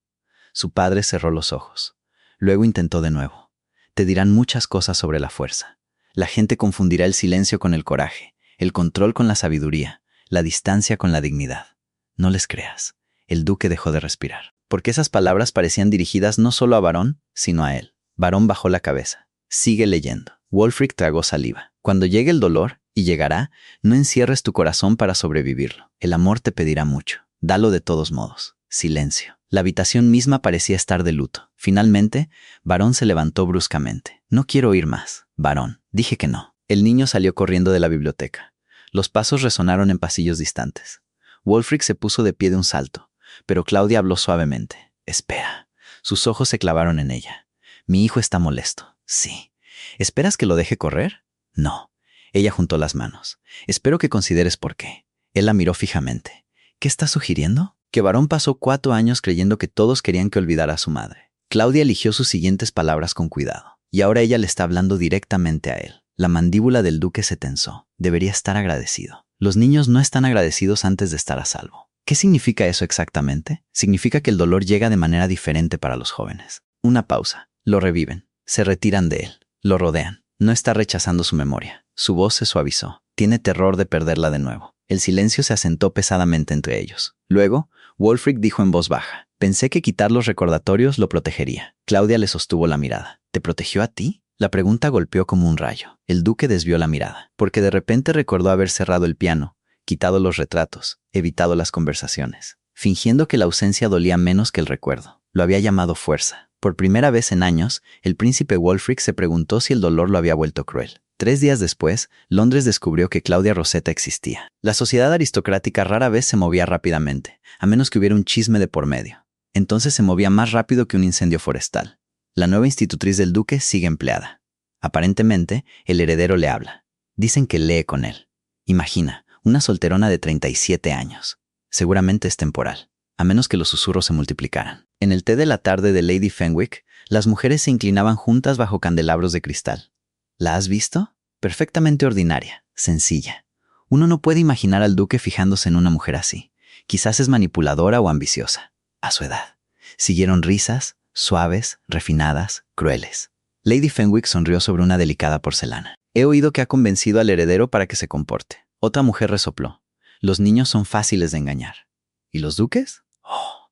Su padre cerró los ojos. Luego intentó de nuevo. «Te dirán muchas cosas sobre la fuerza. La gente confundirá el silencio con el coraje, el control con la sabiduría, la distancia con la dignidad. No les creas». El duque dejó de respirar, porque esas palabras parecían dirigidas no solo a Varón, sino a él. Varón bajó la cabeza. «Sigue leyendo». Wulfric tragó saliva. «Cuando llegue el dolor, y llegará, no encierres tu corazón para sobrevivirlo. El amor te pedirá mucho. Dalo de todos modos». Silencio. La habitación misma parecía estar de luto. Finalmente, Varón se levantó bruscamente. «No quiero oír más». «Varón, dije que no». El niño salió corriendo de la biblioteca. Los pasos resonaron en pasillos distantes. Wulfric se puso de pie de un salto, pero Claudia habló suavemente. «Espera». Sus ojos se clavaron en ella. «Mi hijo está molesto». «Sí». «¿Esperas que lo deje correr?» «No». Ella juntó las manos. «Espero que consideres por qué». Él la miró fijamente. «¿Qué estás sugiriendo?» Que Varón pasó 4 años creyendo que todos querían que olvidara a su madre. Claudia eligió sus siguientes palabras con cuidado. Y ahora ella le está hablando directamente a él. La mandíbula del duque se tensó. Debería estar agradecido. Los niños no están agradecidos antes de estar a salvo. ¿Qué significa eso exactamente? Significa que el dolor llega de manera diferente para los jóvenes. Una pausa. Lo reviven. Se retiran de él. Lo rodean. No está rechazando su memoria. Su voz se suavizó. Tiene terror de perderla de nuevo. El silencio se asentó pesadamente entre ellos. Luego, Wulfric dijo en voz baja: «Pensé que quitar los recordatorios lo protegería». Claudia le sostuvo la mirada. «¿Te protegió a ti?» La pregunta golpeó como un rayo. El duque desvió la mirada, porque de repente recordó haber cerrado el piano, quitado los retratos, evitado las conversaciones, fingiendo que la ausencia dolía menos que el recuerdo. Lo había llamado fuerza. Por primera vez en años, el príncipe Wulfric se preguntó si el dolor lo había vuelto cruel. 3 días después, Londres descubrió que Claudia Rosetta existía. La sociedad aristocrática rara vez se movía rápidamente, a menos que hubiera un chisme de por medio. Entonces se movía más rápido que un incendio forestal. La nueva institutriz del duque sigue empleada. Aparentemente, el heredero le habla. Dicen que lee con él. Imagina, una solterona de 37 años. Seguramente es temporal, a menos que los susurros se multiplicaran. En el té de la tarde de Lady Fenwick, las mujeres se inclinaban juntas bajo candelabros de cristal. ¿La has visto? Perfectamente ordinaria, sencilla. Uno no puede imaginar al duque fijándose en una mujer así. Quizás es manipuladora o ambiciosa. A su edad. Siguieron risas, suaves, refinadas, crueles. Lady Fenwick sonrió sobre una delicada porcelana. «He oído que ha convencido al heredero para que se comporte». Otra mujer resopló. «Los niños son fáciles de engañar». «¿Y los duques?» «Oh».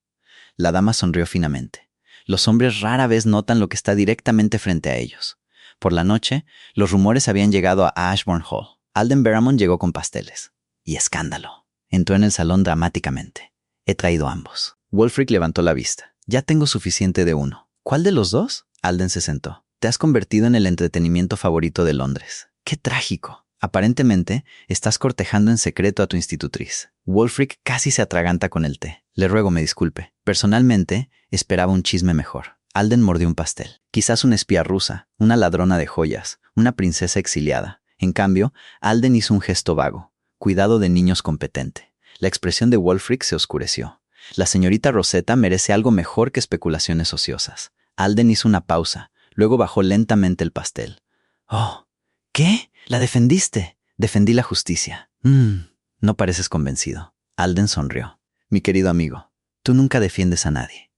La dama sonrió finamente. «Los hombres rara vez notan lo que está directamente frente a ellos». Por la noche, los rumores habían llegado a Ashbourne Hall. Alden Barrymore llegó con pasteles. Y escándalo. Entró en el salón dramáticamente. «He traído ambos». Wulfric levantó la vista. «Ya tengo suficiente de uno». «¿Cuál de los dos?» Alden se sentó. «Te has convertido en el entretenimiento favorito de Londres». «Qué trágico». «Aparentemente, estás cortejando en secreto a tu institutriz». Wulfric casi se atraganta con el té. «Le ruego me disculpe. Personalmente, esperaba un chisme mejor». Alden mordió un pastel. «Quizás una espía rusa, una ladrona de joyas, una princesa exiliada». En cambio, Alden hizo un gesto vago. «Cuidado de niños competente». La expresión de Wulfric se oscureció. «La señorita Rosetta merece algo mejor que especulaciones ociosas». Alden hizo una pausa, luego bajó lentamente el pastel. «Oh, ¿qué? ¿La defendiste?» «Defendí la justicia». No pareces convencido». Alden sonrió. «Mi querido amigo, tú nunca defiendes a nadie».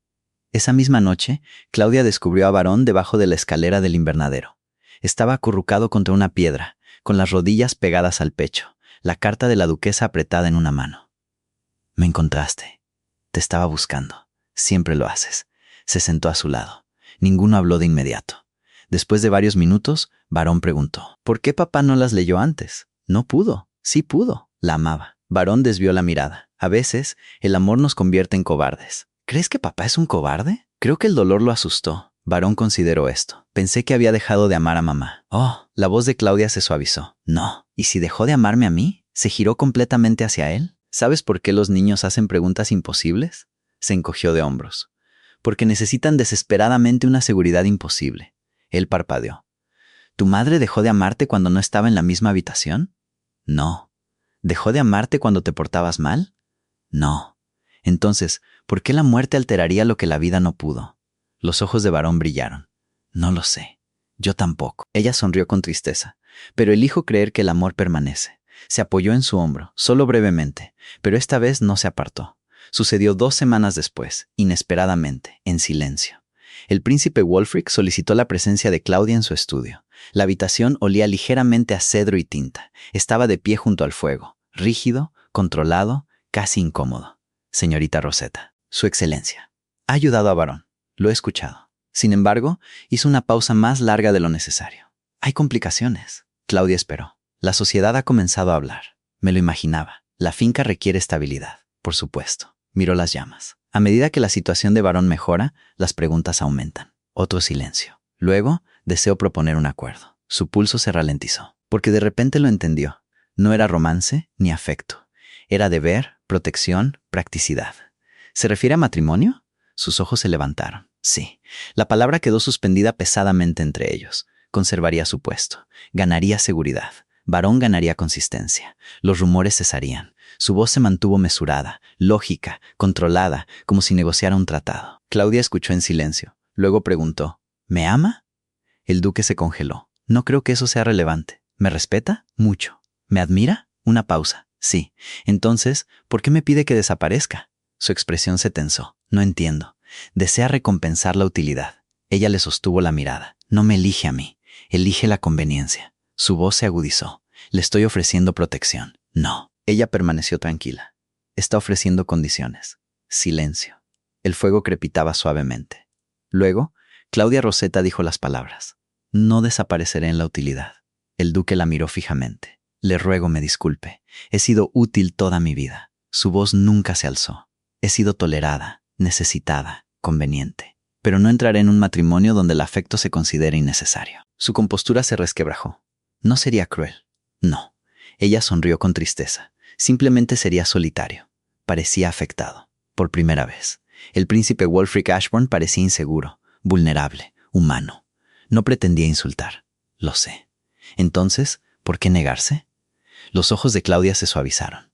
Esa misma noche, Claudia descubrió a Varón debajo de la escalera del invernadero. Estaba acurrucado contra una piedra, con las rodillas pegadas al pecho, la carta de la duquesa apretada en una mano. «Me encontraste. Te estaba buscando. Siempre lo haces». Se sentó a su lado. Ninguno habló de inmediato. Después de varios minutos, Varón preguntó: «¿Por qué papá no las leyó antes?» «No pudo». «Sí pudo». La amaba. Varón desvió la mirada. «A veces, el amor nos convierte en cobardes». «¿Crees que papá es un cobarde?» «Creo que el dolor lo asustó». Varón consideró esto. «Pensé que había dejado de amar a mamá». «Oh». La voz de Claudia se suavizó. «No». «¿Y si dejó de amarme a mí?» Se giró completamente hacia él. «¿Sabes por qué los niños hacen preguntas imposibles?» Se encogió de hombros. «Porque necesitan desesperadamente una seguridad imposible». Él parpadeó. «¿Tu madre dejó de amarte cuando no estaba en la misma habitación?» «No». «¿Dejó de amarte cuando te portabas mal?» «No». Entonces, ¿por qué la muerte alteraría lo que la vida no pudo? Los ojos de Varón brillaron. «No lo sé. Yo tampoco». Ella sonrió con tristeza. «Pero elijo creer que el amor permanece. Se apoyó en su hombro, solo brevemente, pero esta vez no se apartó. Sucedió 2 semanas después, inesperadamente, en silencio. El príncipe Wulfric solicitó la presencia de Claudia en su estudio. La habitación olía ligeramente a cedro y tinta. Estaba de pie junto al fuego, rígido, controlado, casi incómodo. Señorita Rosetta, Su Excelencia. Ha ayudado a Varón. Lo he escuchado. Sin embargo, hizo una pausa más larga de lo necesario. Hay complicaciones. Claudia esperó. La sociedad ha comenzado a hablar. Me lo imaginaba. La finca requiere estabilidad, por supuesto. Miró las llamas. A medida que la situación de Varón mejora, las preguntas aumentan. Otro silencio. Luego, deseó proponer un acuerdo. Su pulso se ralentizó, porque de repente lo entendió. No era romance ni afecto. Era deber, protección, practicidad. ¿Se refiere a matrimonio? Sus ojos se levantaron. Sí. La palabra quedó suspendida pesadamente entre ellos. Conservaría su puesto. Ganaría seguridad. Varón ganaría consistencia. Los rumores cesarían. Su voz se mantuvo mesurada, lógica, controlada, como si negociara un tratado. Claudia escuchó en silencio. Luego preguntó, ¿me ama? El duque se congeló. No creo que eso sea relevante. ¿Me respeta? Mucho. ¿Me admira? Una pausa. Sí. Entonces, ¿por qué me pide que desaparezca? Su expresión se tensó. No entiendo. Desea recompensar la utilidad. Ella le sostuvo la mirada. No me elige a mí. Elige la conveniencia. Su voz se agudizó. Le estoy ofreciendo protección. No. Ella permaneció tranquila. Está ofreciendo condiciones. Silencio. El fuego crepitaba suavemente. Luego, Claudia Rosetta dijo las palabras. No desapareceré en la utilidad. El duque la miró fijamente. Le ruego me disculpe. He sido útil toda mi vida. Su voz nunca se alzó. He sido tolerada, necesitada, conveniente. Pero no entraré en un matrimonio donde el afecto se considere innecesario. Su compostura se resquebrajó. No sería cruel. No. Ella sonrió con tristeza. Simplemente sería solitario. Parecía afectado. Por primera vez. El príncipe Wulfric Ashbourne parecía inseguro, vulnerable, humano. No pretendía insultar. Lo sé. Entonces, ¿por qué negarse? Los ojos de Claudia se suavizaron.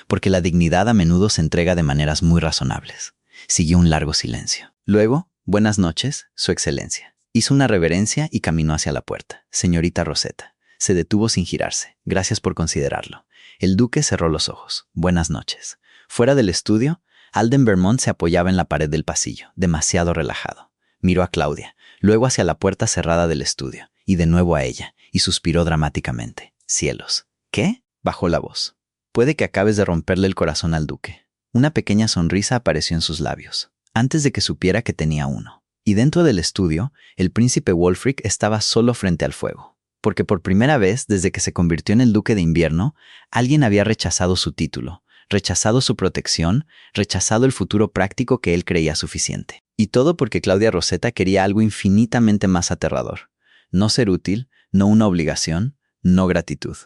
Porque la dignidad a menudo se entrega de maneras muy razonables. Siguió un largo silencio. Luego, buenas noches, Su Excelencia. Hizo una reverencia y caminó hacia la puerta. Señorita Rosetta. Se detuvo sin girarse. Gracias por considerarlo. El duque cerró los ojos. Buenas noches. Fuera del estudio, Alden Vermont se apoyaba en la pared del pasillo, demasiado relajado. Miró a Claudia, luego hacia la puerta cerrada del estudio, y de nuevo a ella, y suspiró dramáticamente. Cielos. ¿Qué? Bajó la voz. Puede que acabes de romperle el corazón al duque. Una pequeña sonrisa apareció en sus labios, antes de que supiera que tenía uno. Y dentro del estudio, el príncipe Wulfric estaba solo frente al fuego. Porque por primera vez, desde que se convirtió en el duque de invierno, alguien había rechazado su título, rechazado su protección, rechazado el futuro práctico que él creía suficiente. Y todo porque Claudia Rosetta quería algo infinitamente más aterrador. No ser útil, no una obligación, no gratitud.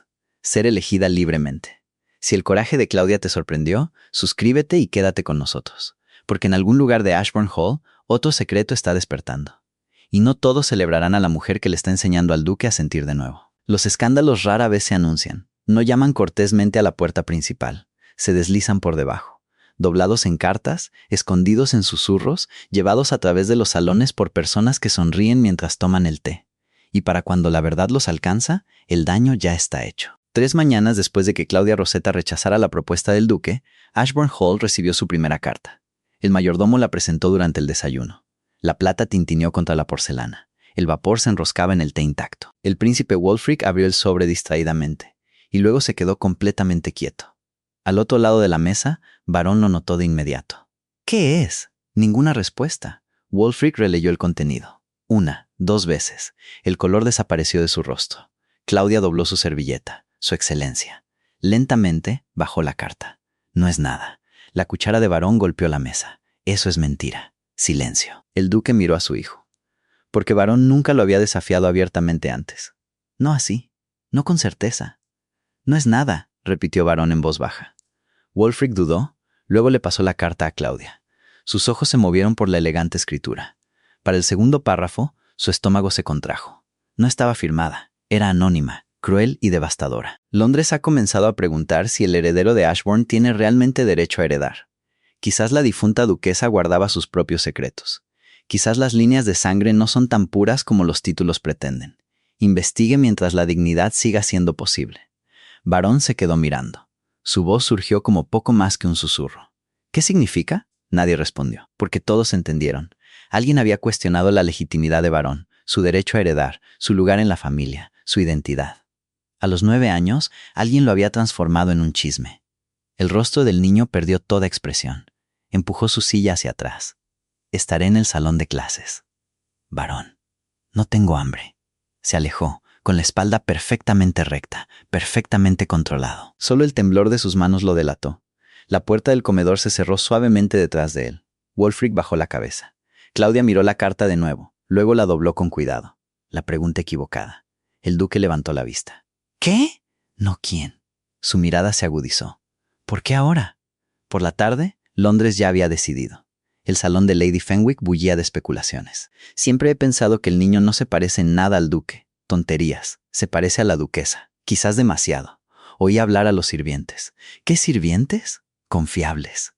Ser elegida libremente. Si el coraje de Claudia te sorprendió, suscríbete y quédate con nosotros. Porque en algún lugar de Ashbourne Hall, otro secreto está despertando. Y no todos celebrarán a la mujer que le está enseñando al duque a sentir de nuevo. Los escándalos rara vez se anuncian. No llaman cortésmente a la puerta principal. Se deslizan por debajo. Doblados en cartas, escondidos en susurros, llevados a través de los salones por personas que sonríen mientras toman el té. Y para cuando la verdad los alcanza, el daño ya está hecho. 3 mañanas después de que Claudia Rosetta rechazara la propuesta del duque, Ashbourne Hall recibió su primera carta. El mayordomo la presentó durante el desayuno. La plata tintineó contra la porcelana. El vapor se enroscaba en el té intacto. El príncipe Wulfric abrió el sobre distraídamente, y luego se quedó completamente quieto. Al otro lado de la mesa, Varón lo notó de inmediato. ¿Qué es? Ninguna respuesta. Wulfric releyó el contenido. 1, 2 veces. El color desapareció de su rostro. Claudia dobló su servilleta. Su Excelencia. Lentamente bajó la carta. No es nada. La cuchara de Varón golpeó la mesa. Eso es mentira. Silencio. El duque miró a su hijo. Porque Varón nunca lo había desafiado abiertamente antes. No así. No con certeza. No es nada, repitió Varón en voz baja. Wulfric dudó, luego le pasó la carta a Claudia. Sus ojos se movieron por la elegante escritura. Para el segundo párrafo, su estómago se contrajo. No estaba firmada. Era anónima, cruel y devastadora. Londres ha comenzado a preguntar si el heredero de Ashbourne tiene realmente derecho a heredar. Quizás la difunta duquesa guardaba sus propios secretos. Quizás las líneas de sangre no son tan puras como los títulos pretenden. Investigue mientras la dignidad siga siendo posible. Varón se quedó mirando. Su voz surgió como poco más que un susurro. ¿Qué significa? Nadie respondió, porque todos entendieron. Alguien había cuestionado la legitimidad de Varón, su derecho a heredar, su lugar en la familia, su identidad. A los 9 años, alguien lo había transformado en un chisme. El rostro del niño perdió toda expresión. Empujó su silla hacia atrás. Estaré en el salón de clases. Varón. No tengo hambre. Se alejó, con la espalda perfectamente recta, perfectamente controlado. Solo el temblor de sus manos lo delató. La puerta del comedor se cerró suavemente detrás de él. Wulfric bajó la cabeza. Claudia miró la carta de nuevo, luego la dobló con cuidado. La pregunta equivocada. El duque levantó la vista. ¿Qué? No, ¿quién? Su mirada se agudizó. ¿Por qué ahora? Por la tarde, Londres ya había decidido. El salón de Lady Fenwick bullía de especulaciones. Siempre he pensado que el niño no se parece en nada al duque. Tonterías. Se parece a la duquesa. Quizás demasiado. Oí hablar a los sirvientes. ¿Qué sirvientes? Confiables.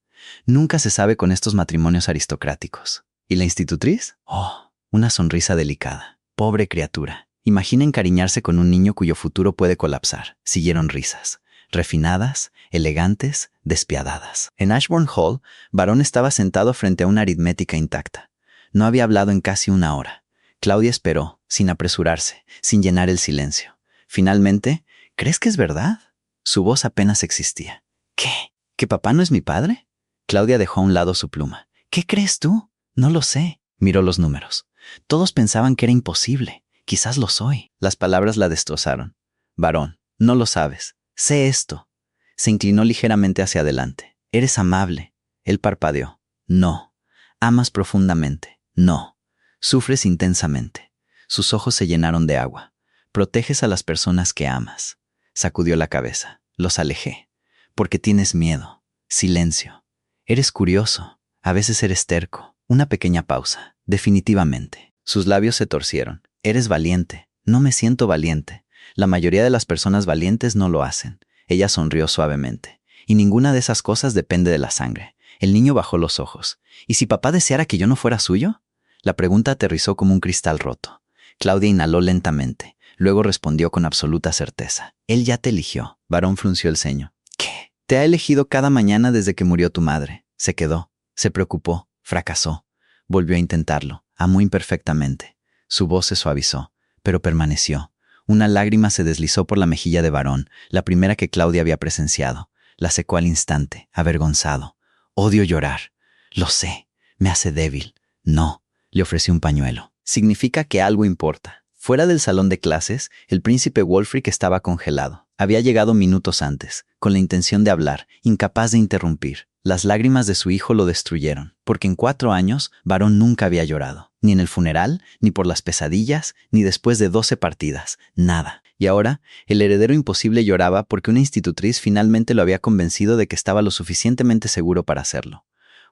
Nunca se sabe con estos matrimonios aristocráticos. ¿Y la institutriz? Oh, una sonrisa delicada. Pobre criatura. Imagina encariñarse con un niño cuyo futuro puede colapsar. Siguieron risas. Refinadas, elegantes, despiadadas. En Ashbourne Hall, Varón estaba sentado frente a una aritmética intacta. No había hablado en casi una hora. Claudia esperó, sin apresurarse, sin llenar el silencio. Finalmente, ¿crees que es verdad? Su voz apenas existía. ¿Qué? ¿Que papá no es mi padre? Claudia dejó a un lado su pluma. ¿Qué crees tú? No lo sé. Miró los números. Todos pensaban que era imposible. Quizás lo soy. Las palabras la destrozaron. Varón, no lo sabes. Sé esto. Se inclinó ligeramente hacia adelante. Eres amable. Él parpadeó. No. Amas profundamente. No. Sufres intensamente. Sus ojos se llenaron de agua. Proteges a las personas que amas. Sacudió la cabeza. Los alejé. Porque tienes miedo. Silencio. Eres curioso. A veces eres terco. Una pequeña pausa. Definitivamente. Sus labios se torcieron. Eres valiente. No me siento valiente. La mayoría de las personas valientes no lo hacen. Ella sonrió suavemente. Y ninguna de esas cosas depende de la sangre. El niño bajó los ojos. ¿Y si papá deseara que yo no fuera suyo? La pregunta aterrizó como un cristal roto. Claudia inhaló lentamente. Luego respondió con absoluta certeza. Él ya te eligió. Varón frunció el ceño. ¿Qué? Te ha elegido cada mañana desde que murió tu madre. Se quedó. Se preocupó. Fracasó. Volvió a intentarlo. Amó imperfectamente. Su voz se suavizó, pero permaneció. Una lágrima se deslizó por la mejilla de Varón, la primera que Claudia había presenciado. La secó al instante, avergonzado. Odio llorar. Lo sé. Me hace débil. No. Le ofreció un pañuelo. Significa que algo importa. Fuera del salón de clases, el príncipe Wulfric estaba congelado. Había llegado minutos antes, con la intención de hablar, incapaz de interrumpir. Las lágrimas de su hijo lo destruyeron, porque en 4 años, Varón nunca había llorado. Ni en el funeral, ni por las pesadillas, ni después de 12 partidas. Nada. Y ahora, el heredero imposible lloraba porque una institutriz finalmente lo había convencido de que estaba lo suficientemente seguro para hacerlo.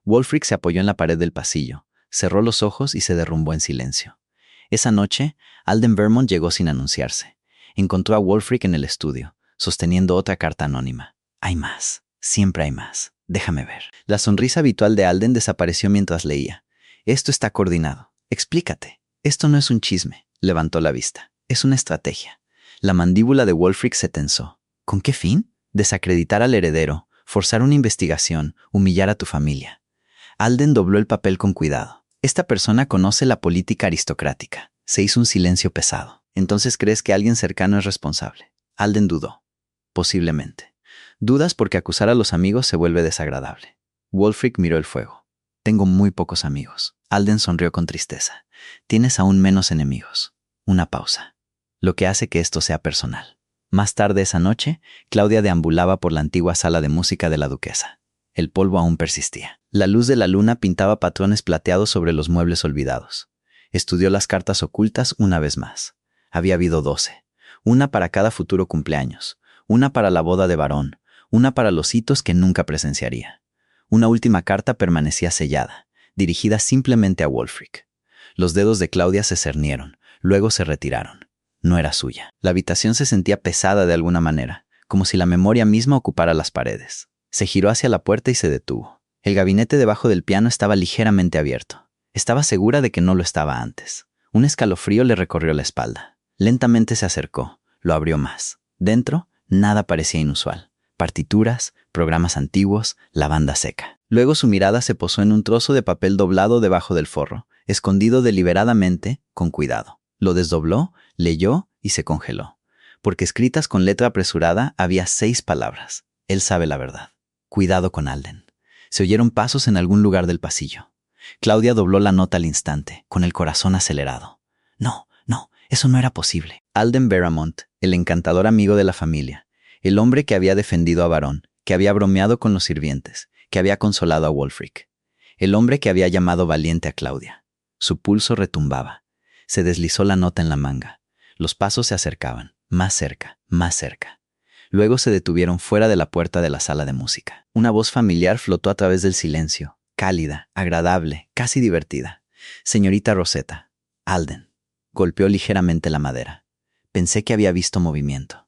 Wulfric se apoyó en la pared del pasillo, cerró los ojos y se derrumbó en silencio. Esa noche, Alden Vermont llegó sin anunciarse. Encontró a Wulfric en el estudio, sosteniendo otra carta anónima. Hay más. Siempre hay más. Déjame ver. La sonrisa habitual de Alden desapareció mientras leía. Esto está coordinado. Explícate. Esto no es un chisme. Levantó la vista. Es una estrategia. La mandíbula de Wulfric se tensó. ¿Con qué fin? Desacreditar al heredero, forzar una investigación, humillar a tu familia. Alden dobló el papel con cuidado. Esta persona conoce la política aristocrática. Se hizo un silencio pesado. ¿Entonces crees que alguien cercano es responsable? Alden dudó. Posiblemente. Dudas porque acusar a los amigos se vuelve desagradable. Wulfric miró el fuego. Tengo muy pocos amigos. Alden sonrió con tristeza. Tienes aún menos enemigos. Una pausa. Lo que hace que esto sea personal. Más tarde esa noche, Claudia deambulaba por la antigua sala de música de la duquesa. El polvo aún persistía. La luz de la luna pintaba patrones plateados sobre los muebles olvidados. Estudió las cartas ocultas una vez más. Había habido 12. Una para cada futuro cumpleaños. Una para la boda de Varón. Una para los hitos que nunca presenciaría. Una última carta permanecía sellada, dirigida simplemente a Wulfric. Los dedos de Claudia se cernieron, luego se retiraron. No era suya. La habitación se sentía pesada de alguna manera, como si la memoria misma ocupara las paredes. Se giró hacia la puerta y se detuvo. El gabinete debajo del piano estaba ligeramente abierto. Estaba segura de que no lo estaba antes. Un escalofrío le recorrió la espalda. Lentamente se acercó. Lo abrió más. Dentro, Nada parecía inusual. Partituras, programas antiguos, la banda seca. Luego su mirada se posó en un trozo de papel doblado debajo del forro, escondido deliberadamente, con cuidado. Lo desdobló, leyó y se congeló. Porque escritas con letra apresurada había 6 palabras. Él sabe la verdad. Cuidado con Alden. Se oyeron pasos en algún lugar del pasillo. Claudia dobló la nota al instante, con el corazón acelerado. No, eso no era posible. Alden Barrymont, el encantador amigo de la familia, el hombre que había defendido a Varón, que había bromeado con los sirvientes, que había consolado a Wulfric, el hombre que había llamado valiente a Claudia. Su pulso retumbaba. Se deslizó la nota en la manga. Los pasos se acercaban, más cerca, más cerca. Luego se detuvieron fuera de la puerta de la sala de música. Una voz familiar flotó a través del silencio, cálida, agradable, casi divertida. Señorita Rosetta, Alden. Golpeó ligeramente la madera. Pensé que había visto movimiento.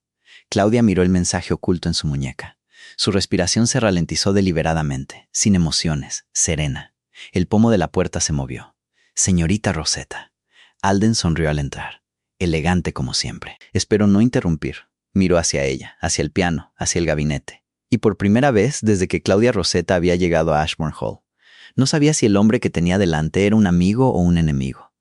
Claudia miró el mensaje oculto en su muñeca. Su respiración se ralentizó deliberadamente, sin emociones, serena. El pomo de la puerta se movió. Señorita Rosetta. Alden sonrió al entrar, elegante como siempre. Esperó no interrumpir. Miró hacia ella, hacia el piano, hacia el gabinete. Y por primera vez desde que Claudia Rosetta había llegado a Ashbourne Hall, no sabía si el hombre que tenía delante era un amigo o un enemigo.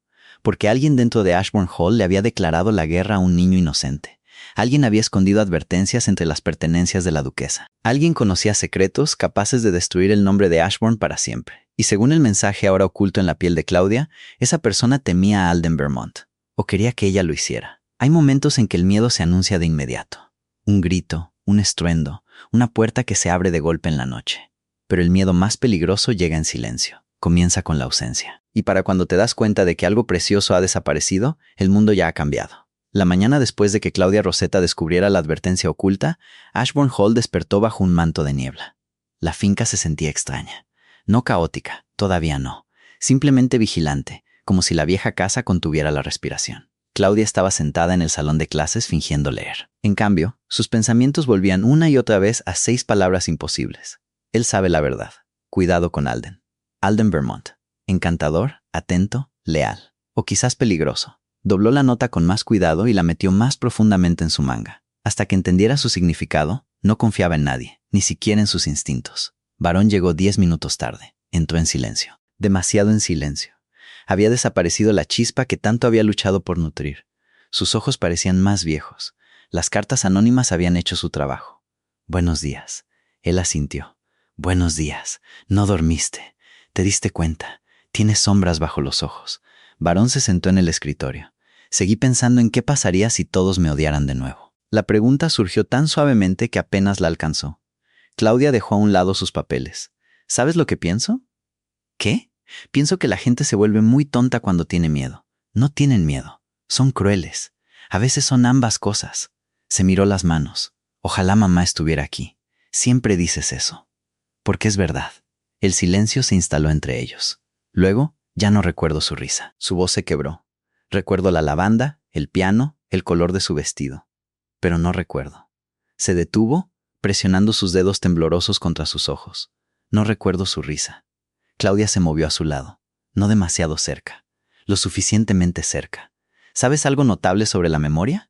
Porque alguien dentro de Ashbourne Hall le había declarado la guerra a un niño inocente. Alguien había escondido advertencias entre las pertenencias de la duquesa. Alguien conocía secretos capaces de destruir el nombre de Ashbourne para siempre. Y según el mensaje ahora oculto en la piel de Claudia, esa persona temía a Alden Barrymont, o quería que ella lo hiciera. Hay momentos en que el miedo se anuncia de inmediato. Un grito, un estruendo, una puerta que se abre de golpe en la noche. Pero el miedo más peligroso llega en silencio. Comienza con la ausencia. Y para cuando te das cuenta de que algo precioso ha desaparecido, el mundo ya ha cambiado. La mañana después de que Claudia Rosetta descubriera la advertencia oculta, Ashbourne Hall despertó bajo un manto de niebla. La finca se sentía extraña. No caótica, todavía no. Simplemente vigilante, como si la vieja casa contuviera la respiración. Claudia estaba sentada en el salón de clases fingiendo leer. En cambio, sus pensamientos volvían una y otra vez a 6 palabras imposibles. Él sabe la verdad. Cuidado con Alden. Alden Barrymont. Encantador, atento, leal. O quizás peligroso. Dobló la nota con más cuidado y la metió más profundamente en su manga. Hasta que entendiera su significado, no confiaba en nadie, ni siquiera en sus instintos. Varón llegó 10 minutos tarde. Entró en silencio. Demasiado en silencio. Había desaparecido la chispa que tanto había luchado por nutrir. Sus ojos parecían más viejos. Las cartas anónimas habían hecho su trabajo. Buenos días. Él asintió. Buenos días. No dormiste. Te diste cuenta. Tienes sombras bajo los ojos. Varón se sentó en el escritorio. Seguí pensando en qué pasaría si todos me odiaran de nuevo. La pregunta surgió tan suavemente que apenas la alcanzó. Claudia dejó a un lado sus papeles. ¿Sabes lo que pienso? ¿Qué? Pienso que la gente se vuelve muy tonta cuando tiene miedo. No tienen miedo. Son crueles. A veces son ambas cosas. Se miró las manos. Ojalá mamá estuviera aquí. Siempre dices eso. Porque es verdad. El silencio se instaló entre ellos. Luego, ya no recuerdo su risa. Su voz se quebró. Recuerdo la lavanda, el piano, el color de su vestido. Pero no recuerdo. Se detuvo, presionando sus dedos temblorosos contra sus ojos. No recuerdo su risa. Claudia se movió a su lado. No demasiado cerca. Lo suficientemente cerca. ¿Sabes algo notable sobre la memoria?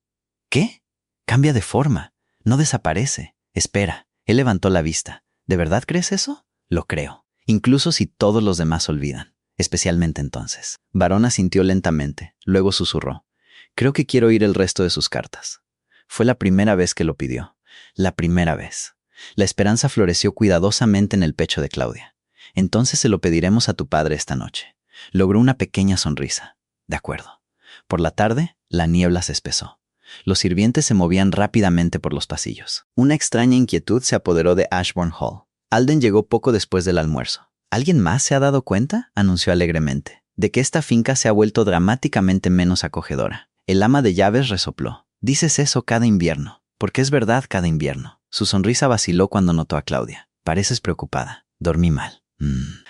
¿Qué? Cambia de forma. No desaparece. Espera. Él levantó la vista. ¿De verdad crees eso? Lo creo. Incluso si todos los demás olvidan. Especialmente entonces. Varón asintió lentamente. Luego susurró. Creo que quiero oír el resto de sus cartas. Fue la primera vez que lo pidió. La primera vez. La esperanza floreció cuidadosamente en el pecho de Claudia. Entonces se lo pediremos a tu padre esta noche. Logró una pequeña sonrisa. De acuerdo. Por la tarde, la niebla se espesó. Los sirvientes se movían rápidamente por los pasillos. Una extraña inquietud se apoderó de Ashbourne Hall. Alden llegó poco después del almuerzo. ¿Alguien más se ha dado cuenta?, anunció alegremente, de que esta finca se ha vuelto dramáticamente menos acogedora. El ama de llaves resopló. Dices eso cada invierno. Porque es verdad cada invierno. Su sonrisa vaciló cuando notó a Claudia. Pareces preocupada. Dormí mal.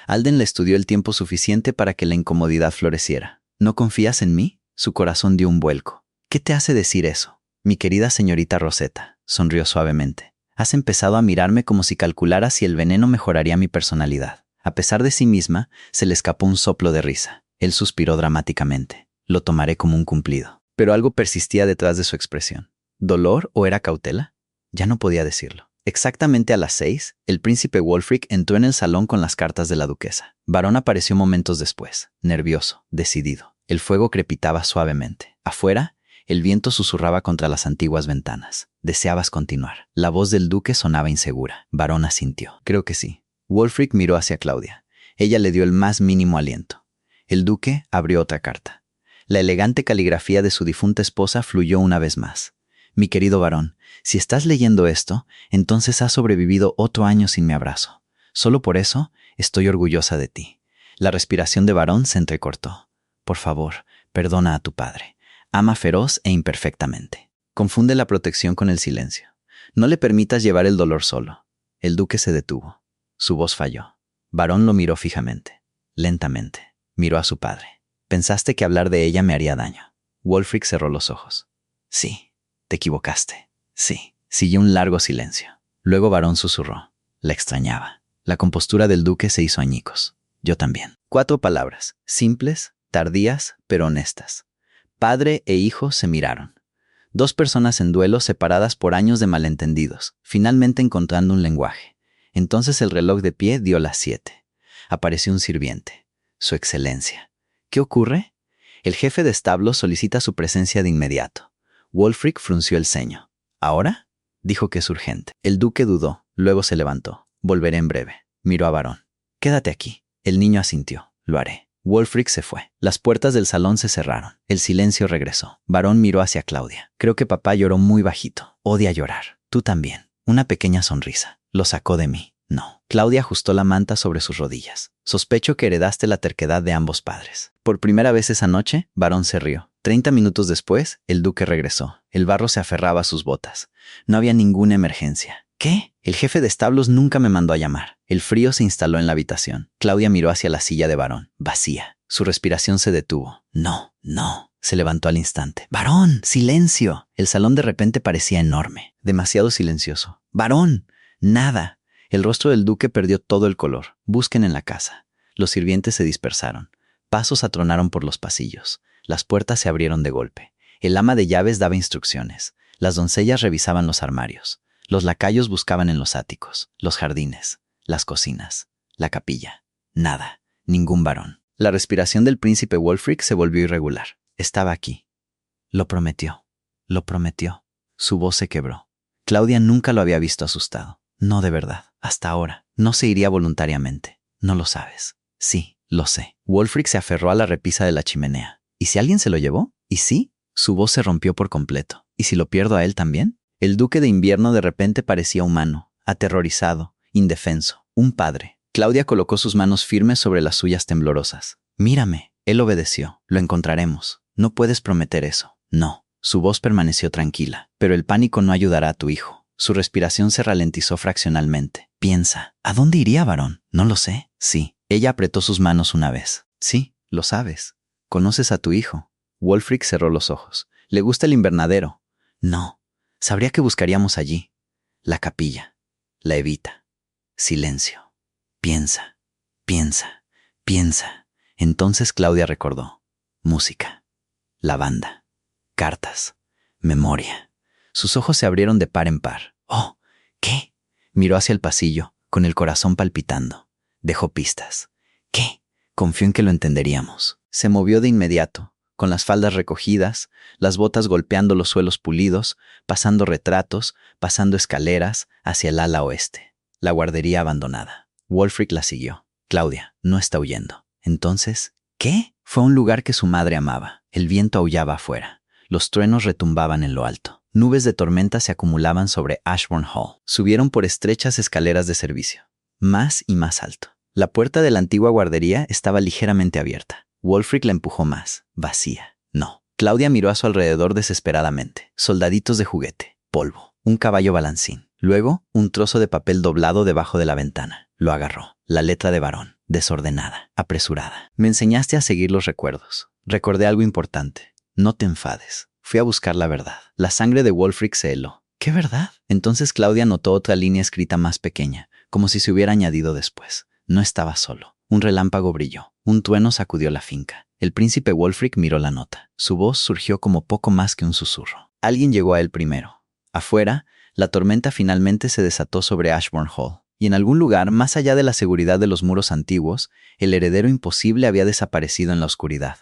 Alden le estudió el tiempo suficiente para que la incomodidad floreciera. ¿No confías en mí? Su corazón dio un vuelco. ¿Qué te hace decir eso? Mi querida señorita Rosetta, sonrió suavemente. Has empezado a mirarme como si calculara si el veneno mejoraría mi personalidad. A pesar de sí misma, se le escapó un soplo de risa. Él suspiró dramáticamente. Lo tomaré como un cumplido. Pero algo persistía detrás de su expresión. ¿Dolor o era cautela? Ya no podía decirlo. Exactamente a las 6, el príncipe Wulfric entró en el salón con las cartas de la duquesa. Varón apareció momentos después, nervioso, decidido. El fuego crepitaba suavemente. Afuera, el viento susurraba contra las antiguas ventanas. Deseabas continuar. La voz del duque sonaba insegura. Varón asintió. Creo que sí. Wulfric miró hacia Claudia. Ella le dio el más mínimo aliento. El duque abrió otra carta. La elegante caligrafía de su difunta esposa fluyó una vez más. Mi querido varón, si estás leyendo esto, entonces has sobrevivido otro año sin mi abrazo. Solo por eso estoy orgullosa de ti. La respiración de varón se entrecortó. Por favor, perdona a tu padre. Ama feroz e imperfectamente. Confunde la protección con el silencio. No le permitas llevar el dolor solo. El duque se detuvo. Su voz falló. Varón lo miró fijamente. Lentamente. Miró a su padre. Pensaste que hablar de ella me haría daño. Wulfric cerró los ojos. Sí. Te equivocaste. Sí. Siguió un largo silencio. Luego Varón susurró. La extrañaba. La compostura del duque se hizo añicos. Yo también. 4 palabras, simples, tardías, pero honestas. Padre e hijo se miraron. 2 personas en duelo separadas por años de malentendidos, finalmente encontrando un lenguaje. Entonces el reloj de pie dio las 7. Apareció un sirviente. Su excelencia. ¿Qué ocurre? El jefe de establo solicita su presencia de inmediato. Wulfric frunció el ceño. ¿Ahora? Dijo que es urgente. El duque dudó, luego se levantó. Volveré en breve. Miró a Varón. Quédate aquí. El niño asintió. Lo haré. Wulfric se fue. Las puertas del salón se cerraron. El silencio regresó. Varón miró hacia Claudia. Creo que papá lloró muy bajito. Odia llorar. Tú también. Una pequeña sonrisa. Lo sacó de mí. No. Claudia ajustó la manta sobre sus rodillas. Sospecho que heredaste la terquedad de ambos padres. Por primera vez esa noche, Varón se rió. 30 minutos después, el duque regresó. El barro se aferraba a sus botas. No había ninguna emergencia. ¿Qué? El jefe de establos nunca me mandó a llamar. El frío se instaló en la habitación. Claudia miró hacia la silla de Varón. Vacía. Su respiración se detuvo. No, no. Se levantó al instante. ¡Varón! ¡Silencio! El salón de repente parecía enorme. Demasiado silencioso. ¡Varón! Nada. El rostro del duque perdió todo el color. Busquen en la casa. Los sirvientes se dispersaron. Pasos atronaron por los pasillos. Las puertas se abrieron de golpe. El ama de llaves daba instrucciones. Las doncellas revisaban los armarios. Los lacayos buscaban en los áticos, los jardines, las cocinas, la capilla. Nada. Ningún varón. La respiración del príncipe Wulfric se volvió irregular. Estaba aquí. Lo prometió. Lo prometió. Su voz se quebró. Claudia nunca lo había visto asustado. No de verdad. Hasta ahora. No se iría voluntariamente. No lo sabes. Sí, lo sé. Wulfric se aferró a la repisa de la chimenea. ¿Y si alguien se lo llevó? ¿Y sí? Su voz se rompió por completo. ¿Y si lo pierdo a él también? El duque de invierno de repente parecía humano, aterrorizado, indefenso. Un padre. Claudia colocó sus manos firmes sobre las suyas temblorosas. Mírame. Él obedeció. Lo encontraremos. No puedes prometer eso. No. Su voz permaneció tranquila. Pero el pánico no ayudará a tu hijo. Su respiración se ralentizó fraccionalmente. Piensa. ¿A dónde iría, varón? No lo sé. Sí. Ella apretó sus manos una vez. Sí, lo sabes. ¿Conoces a tu hijo? Wulfric cerró los ojos. ¿Le gusta el invernadero? No. Sabría que buscaríamos allí. La capilla. La evita. Silencio. Piensa. Piensa. Piensa. Entonces Claudia recordó. Música. La banda. Cartas. Memoria. Sus ojos se abrieron de par en par. ¡Oh! ¿Qué? Miró hacia el pasillo, con el corazón palpitando. Dejó pistas. ¿Qué? Confió en que lo entenderíamos. Se movió de inmediato, con las faldas recogidas, las botas golpeando los suelos pulidos, pasando retratos, pasando escaleras, hacia el ala oeste. La guardería abandonada. Wulfric la siguió. Claudia, no está huyendo. Entonces, ¿qué? Fue a un lugar que su madre amaba. El viento aullaba afuera. Los truenos retumbaban en lo alto. Nubes de tormenta se acumulaban sobre Ashbourne Hall. Subieron por estrechas escaleras de servicio. Más y más alto. La puerta de la antigua guardería estaba ligeramente abierta. Wulfric la empujó más. Vacía. No. Claudia miró a su alrededor desesperadamente. Soldaditos de juguete. Polvo. Un caballo balancín. Luego, un trozo de papel doblado debajo de la ventana. Lo agarró. La letra de varón. Desordenada. Apresurada. Me enseñaste a seguir los recuerdos. Recordé algo importante. No te enfades. Fui a buscar la verdad. La sangre de Wulfric se heló. ¿Qué verdad? Entonces Claudia notó otra línea escrita más pequeña, como si se hubiera añadido después. No estaba solo. Un relámpago brilló. Un trueno sacudió la finca. El príncipe Wulfric miró la nota. Su voz surgió como poco más que un susurro. Alguien llegó a él primero. Afuera, La tormenta finalmente se desató sobre Ashbourne Hall, y en algún lugar, más allá de la seguridad de los muros antiguos, el heredero imposible había desaparecido en la oscuridad.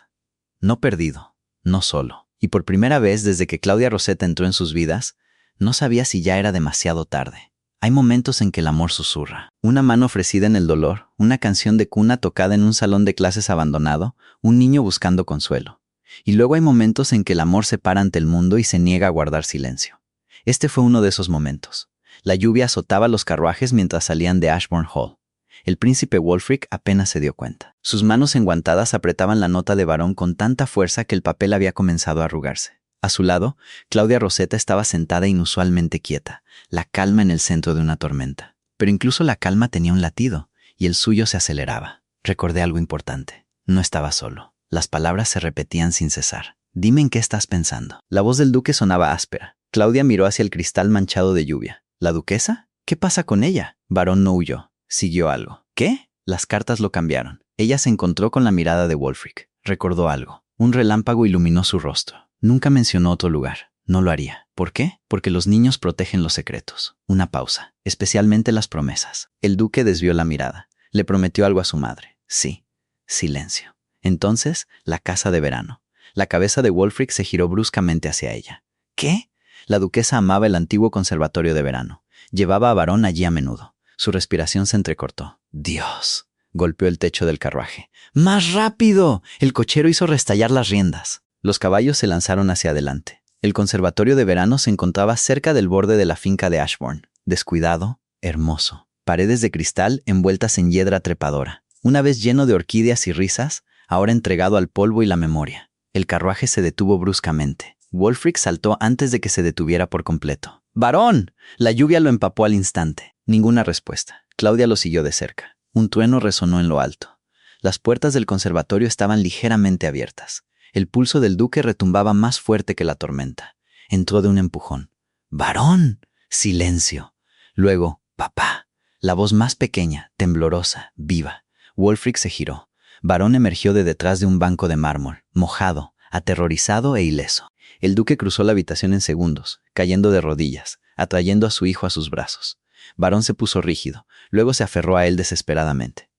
No perdido, no solo. Y por primera vez desde que Claudia Rosetta entró en sus vidas, no sabía si ya era demasiado tarde. Hay momentos en que el amor susurra. Una mano ofrecida en el dolor, una canción de cuna tocada en un salón de clases abandonado, un niño buscando consuelo. Y luego hay momentos en que el amor se para ante el mundo y se niega a guardar silencio. Este fue uno de esos momentos. La lluvia azotaba los carruajes mientras salían de Ashbourne Hall. El príncipe Wulfric apenas se dio cuenta. Sus manos enguantadas apretaban la nota de varón con tanta fuerza que el papel había comenzado a arrugarse. A su lado, Claudia Rosetta estaba sentada inusualmente quieta, la calma en el centro de una tormenta. Pero incluso la calma tenía un latido, y el suyo se aceleraba. Recordé algo importante. No estaba solo. Las palabras se repetían sin cesar. «Dime en qué estás pensando». La voz del duque sonaba áspera. Claudia miró hacia el cristal manchado de lluvia. ¿La duquesa? ¿Qué pasa con ella? Varón no huyó. Siguió algo. ¿Qué? Las cartas lo cambiaron. Ella se encontró con la mirada de Wulfric. Recordó algo. Un relámpago iluminó su rostro. Nunca mencionó otro lugar. No lo haría. ¿Por qué? Porque los niños protegen los secretos. Una pausa. Especialmente las promesas. El duque desvió la mirada. Le prometió algo a su madre. Sí. Silencio. Entonces, la casa de verano. La cabeza de Wulfric se giró bruscamente hacia ella. ¿Qué? La duquesa amaba el antiguo conservatorio de verano. Llevaba a varón allí a menudo. Su respiración se entrecortó. «Dios», golpeó el techo del carruaje. «¡Más rápido!». El cochero hizo restallar las riendas. Los caballos se lanzaron hacia adelante. El conservatorio de verano se encontraba cerca del borde de la finca de Ashbourne. Descuidado, hermoso. Paredes de cristal envueltas en hiedra trepadora. Una vez lleno de orquídeas y risas, ahora entregado al polvo y la memoria. El carruaje se detuvo bruscamente. Wulfric saltó antes de que se detuviera por completo. «¡Varón!». La lluvia lo empapó al instante. Ninguna respuesta. Claudia lo siguió de cerca. Un trueno resonó en lo alto. Las puertas del conservatorio estaban ligeramente abiertas. El pulso del duque retumbaba más fuerte que la tormenta. Entró de un empujón. «¡Varón!». Silencio. Luego, «Papá». La voz más pequeña, temblorosa, viva. Wulfric se giró. Varón emergió de detrás de un banco de mármol, mojado, aterrorizado e ileso. El duque cruzó la habitación en segundos, cayendo de rodillas, atrayendo a su hijo a sus brazos. Varón se puso rígido, luego se aferró a él desesperadamente.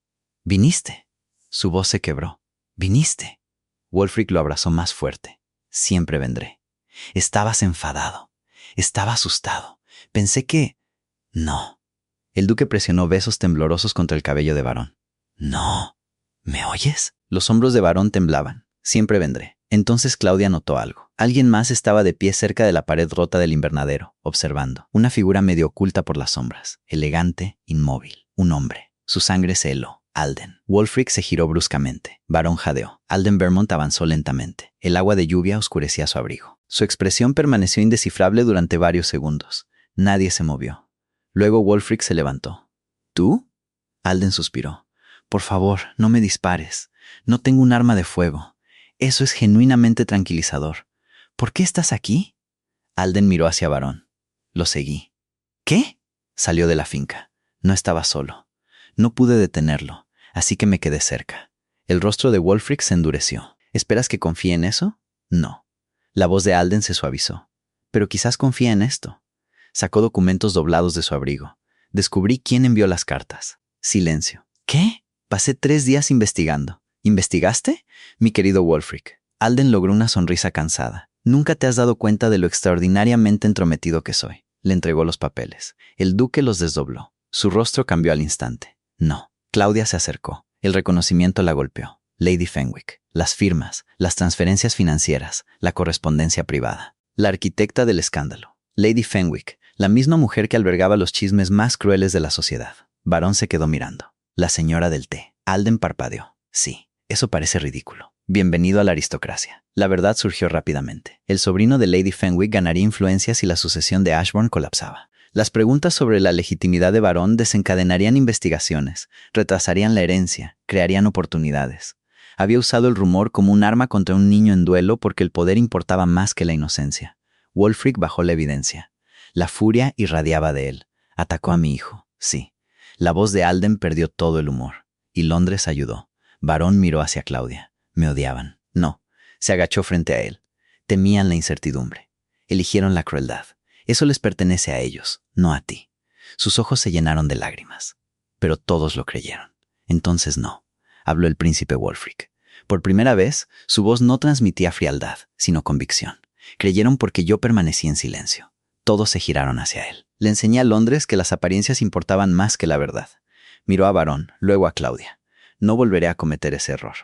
«¿Viniste?». Su voz se quebró. «¿Viniste?». Wulfric lo abrazó más fuerte. «Siempre vendré». «Estabas enfadado. Estaba asustado. Pensé que...». «No». El duque presionó besos temblorosos contra el cabello de varón. «No. ¿Me oyes?». Los hombros de varón temblaban. «Siempre vendré». Entonces Claudia notó algo. Alguien más estaba de pie cerca de la pared rota del invernadero, observando. Una figura medio oculta por las sombras. Elegante, inmóvil. Un hombre. Su sangre se heló. Alden. Wulfric se giró bruscamente. Varón jadeó. Alden Vermont avanzó lentamente. El agua de lluvia oscurecía su abrigo. Su expresión permaneció indescifrable durante varios segundos. Nadie se movió. Luego Wulfric se levantó. «¿Tú?». Alden suspiró. «Por favor, no me dispares. No tengo un arma de fuego. Eso es genuinamente tranquilizador. ¿Por qué estás aquí?». Alden miró hacia varón. Lo seguí. «¿Qué?». Salió de la finca. No estaba solo. No pude detenerlo, así que me quedé cerca. El rostro de Wulfric se endureció. «¿Esperas que confíe en eso?». «No». La voz de Alden se suavizó. «Pero quizás confía en esto». Sacó documentos doblados de su abrigo. Descubrí quién envió las cartas. Silencio. «¿Qué?». «Pasé 3 días investigando». «¿Investigaste?». «Mi querido Wulfric». Alden logró una sonrisa cansada. «Nunca te has dado cuenta de lo extraordinariamente entrometido que soy». Le entregó los papeles. El duque los desdobló. Su rostro cambió al instante. «No». Claudia se acercó. El reconocimiento la golpeó. Lady Fenwick. Las firmas, las transferencias financieras, la correspondencia privada. La arquitecta del escándalo. Lady Fenwick, la misma mujer que albergaba los chismes más crueles de la sociedad. Varón se quedó mirando. La señora del té. Alden parpadeó. «Sí, eso parece ridículo. Bienvenido a la aristocracia». La verdad surgió rápidamente. El sobrino de Lady Fenwick ganaría influencia si la sucesión de Ashbourne colapsaba. Las preguntas sobre la legitimidad de varón desencadenarían investigaciones, retrasarían la herencia, crearían oportunidades. Había usado el rumor como un arma contra un niño en duelo porque el poder importaba más que la inocencia. Wulfric bajó la evidencia. La furia irradiaba de él. «Atacó a mi hijo». Sí. La voz de Alden perdió todo el humor. Y Londres ayudó. Varón miró hacia Claudia. «Me odiaban». «No». Se agachó frente a él. Temían la incertidumbre. Eligieron la crueldad. Eso les pertenece a ellos, no a ti. Sus ojos se llenaron de lágrimas. Pero todos lo creyeron. Entonces no, habló el príncipe Wulfric. Por primera vez, su voz no transmitía frialdad, sino convicción. Creyeron porque yo permanecí en silencio. Todos se giraron hacia él. Le enseñé a Londres que las apariencias importaban más que la verdad. Miró a Varón, luego a Claudia. No volveré a cometer ese error.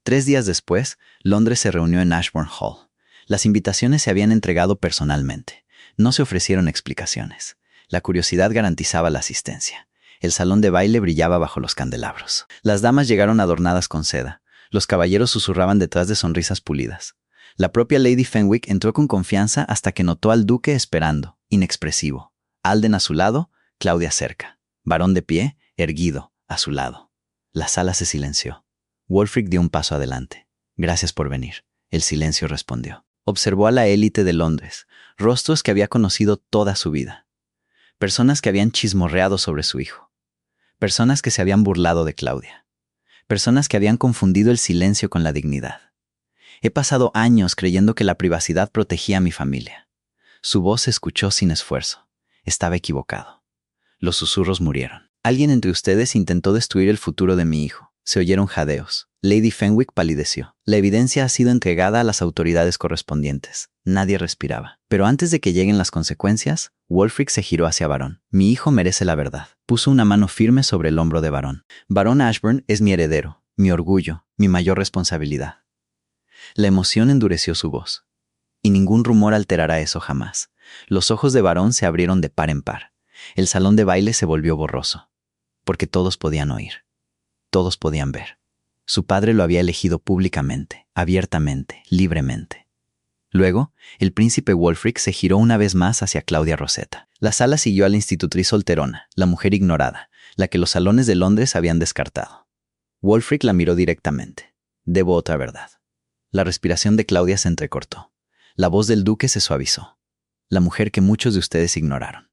3 días después, Londres se reunió en Ashbourne Hall. Las invitaciones se habían entregado personalmente. No se ofrecieron explicaciones. La curiosidad garantizaba la asistencia. El salón de baile brillaba bajo los candelabros. Las damas llegaron adornadas con seda. Los caballeros susurraban detrás de sonrisas pulidas. La propia Lady Fenwick entró con confianza hasta que notó al duque esperando, inexpresivo. Alden a su lado, Claudia cerca. Varón de pie, erguido, a su lado. La sala se silenció. Wulfric dio un paso adelante. Gracias por venir. El silencio respondió. Observó a la élite de Londres, rostros que había conocido toda su vida. Personas que habían chismorreado sobre su hijo. Personas que se habían burlado de Claudia. Personas que habían confundido el silencio con la dignidad. He pasado años creyendo que la privacidad protegía a mi familia. Su voz se escuchó sin esfuerzo. Estaba equivocado. Los susurros murieron. Alguien entre ustedes intentó destruir el futuro de mi hijo. Se oyeron jadeos. Lady Fenwick palideció. La evidencia ha sido entregada a las autoridades correspondientes. Nadie respiraba. Pero antes de que lleguen las consecuencias, Wulfric se giró hacia Varón. Mi hijo merece la verdad. Puso una mano firme sobre el hombro de Varón. Varón Ashbourne es mi heredero, mi orgullo, mi mayor responsabilidad. La emoción endureció su voz. Y ningún rumor alterará eso jamás. Los ojos de Varón se abrieron de par en par. El salón de baile se volvió borroso. Porque todos podían oír. Todos podían ver. Su padre lo había elegido públicamente, abiertamente, libremente. Luego, el príncipe Wulfric se giró una vez más hacia Claudia Rosetta. La sala siguió a la institutriz solterona, la mujer ignorada, la que los salones de Londres habían descartado. Wulfric la miró directamente. Debo otra verdad. La respiración de Claudia se entrecortó. La voz del duque se suavizó. La mujer que muchos de ustedes ignoraron.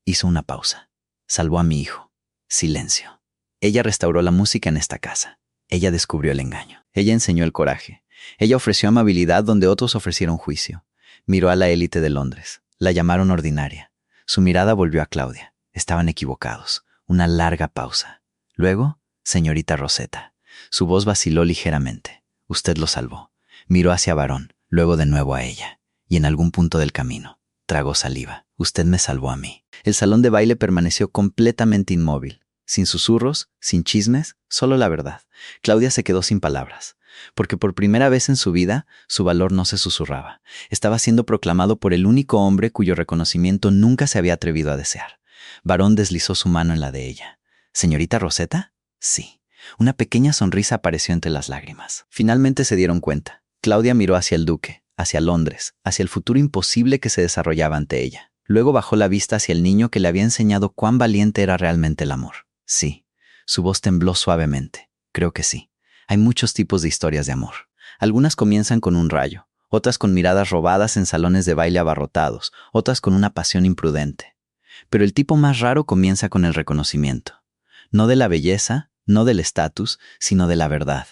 Hizo una pausa. Salvó a mi hijo. Silencio. Ella restauró la música en esta casa. Ella descubrió el engaño. Ella enseñó el coraje. Ella ofreció amabilidad donde otros ofrecieron juicio. Miró a la élite de Londres. La llamaron ordinaria. Su mirada volvió a Claudia. Estaban equivocados. Una larga pausa. Luego, señorita Rosetta. Su voz vaciló ligeramente. Usted lo salvó. Miró hacia Varón, luego de nuevo a ella. Y en algún punto del camino, tragó saliva. Usted me salvó a mí. El salón de baile permaneció completamente inmóvil. Sin susurros, sin chismes, solo la verdad. Claudia se quedó sin palabras. Porque por primera vez en su vida, su valor no se susurraba. Estaba siendo proclamado por el único hombre cuyo reconocimiento nunca se había atrevido a desear. Varón deslizó su mano en la de ella. ¿Señorita Rosetta? Sí. Una pequeña sonrisa apareció entre las lágrimas. Finalmente se dieron cuenta. Claudia miró hacia el duque, hacia Londres, hacia el futuro imposible que se desarrollaba ante ella. Luego bajó la vista hacia el niño que le había enseñado cuán valiente era realmente el amor. Sí. Su voz tembló suavemente. Creo que sí. Hay muchos tipos de historias de amor. Algunas comienzan con un rayo, otras con miradas robadas en salones de baile abarrotados, otras con una pasión imprudente. Pero el tipo más raro comienza con el reconocimiento. No de la belleza, no del estatus, sino de la verdad.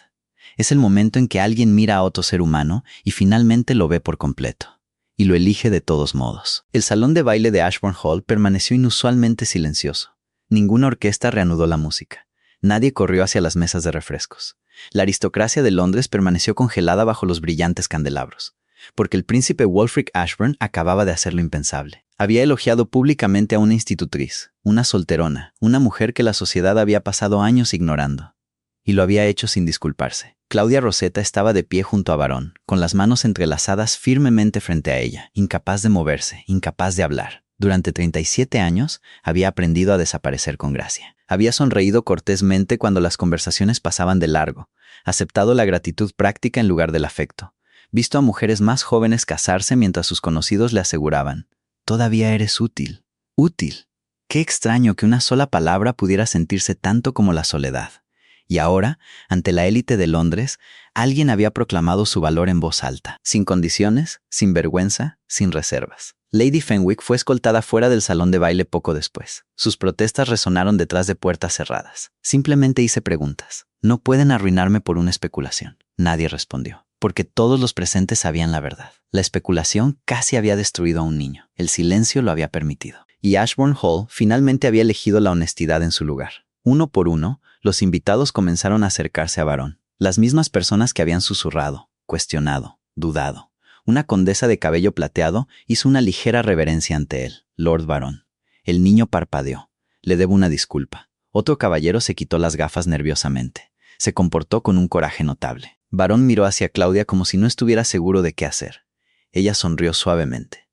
Es el momento en que alguien mira a otro ser humano y finalmente lo ve por completo. Y lo elige de todos modos. El salón de baile de Ashbourne Hall permaneció inusualmente silencioso. Ninguna orquesta reanudó la música. Nadie corrió hacia las mesas de refrescos. La aristocracia de Londres permaneció congelada bajo los brillantes candelabros, porque el príncipe Wulfric Ashbourne acababa de hacer lo impensable. Había elogiado públicamente a una institutriz, una solterona, una mujer que la sociedad había pasado años ignorando. Y lo había hecho sin disculparse. Claudia Rosetta estaba de pie junto a Varón, con las manos entrelazadas firmemente frente a ella, incapaz de moverse, incapaz de hablar. Durante 37 años había aprendido a desaparecer con gracia. Había sonreído cortésmente cuando las conversaciones pasaban de largo, aceptado la gratitud práctica en lugar del afecto, visto a mujeres más jóvenes casarse mientras sus conocidos le aseguraban: «Todavía eres útil, útil». Qué extraño que una sola palabra pudiera sentirse tanto como la soledad. Y ahora, ante la élite de Londres, alguien había proclamado su valor en voz alta, sin condiciones, sin vergüenza, sin reservas. Lady Fenwick fue escoltada fuera del salón de baile poco después. Sus protestas resonaron detrás de puertas cerradas. Simplemente hice preguntas. No pueden arruinarme por una especulación. Nadie respondió. porque todos los presentes sabían la verdad. La especulación casi había destruido a un niño. El silencio lo había permitido. Y Ashbourne Hall finalmente había elegido la honestidad en su lugar. Uno por uno, los invitados comenzaron a acercarse a Barón. Las mismas personas que habían susurrado, cuestionado, dudado. Una condesa de cabello plateado hizo una ligera reverencia ante él. Lord Barón. El niño parpadeó. Le debo una disculpa. Otro caballero se quitó las gafas nerviosamente. Se comportó con un coraje notable. Barón miró hacia Claudia como si no estuviera seguro de qué hacer. Ella sonrió suavemente.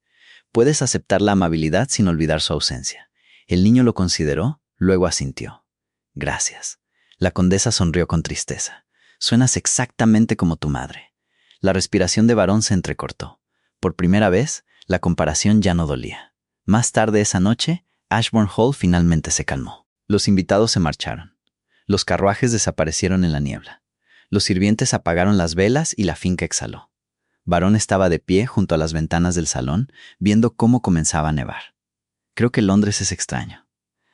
Puedes aceptar la amabilidad sin olvidar su ausencia. El niño lo consideró, luego asintió. Gracias. La condesa sonrió con tristeza. Suenas exactamente como tu madre. La respiración de Barón se entrecortó. Por primera vez, la comparación ya no dolía. Más tarde esa noche, Ashbourne Hall finalmente se calmó. Los invitados se marcharon. Los carruajes desaparecieron en la niebla. Los sirvientes apagaron las velas y la finca exhaló. Barón estaba de pie junto a las ventanas del salón, viendo cómo comenzaba a nevar. Creo que Londres es extraño.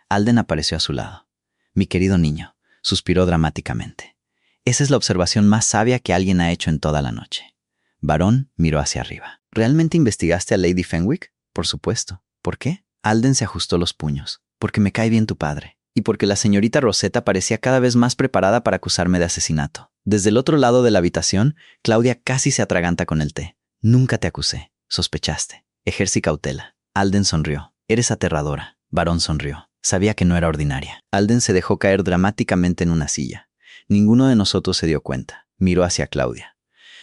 Alden apareció a su lado. Mi querido niño, suspiró dramáticamente. Esa es la observación más sabia que alguien ha hecho en toda la noche. Barón miró hacia arriba. ¿Realmente investigaste a Lady Fenwick? Por supuesto. ¿Por qué? Alden se ajustó los puños. Porque me cae bien tu padre. Y porque la señorita Rosetta parecía cada vez más preparada para acusarme de asesinato. Desde el otro lado de la habitación, Claudia casi se atraganta con el té. Nunca te acusé. Sospechaste. Ejercí cautela. Alden sonrió. Eres aterradora. Barón sonrió. Sabía que no era ordinaria. Alden se dejó caer dramáticamente en una silla. Ninguno de nosotros se dio cuenta. Miró hacia Claudia.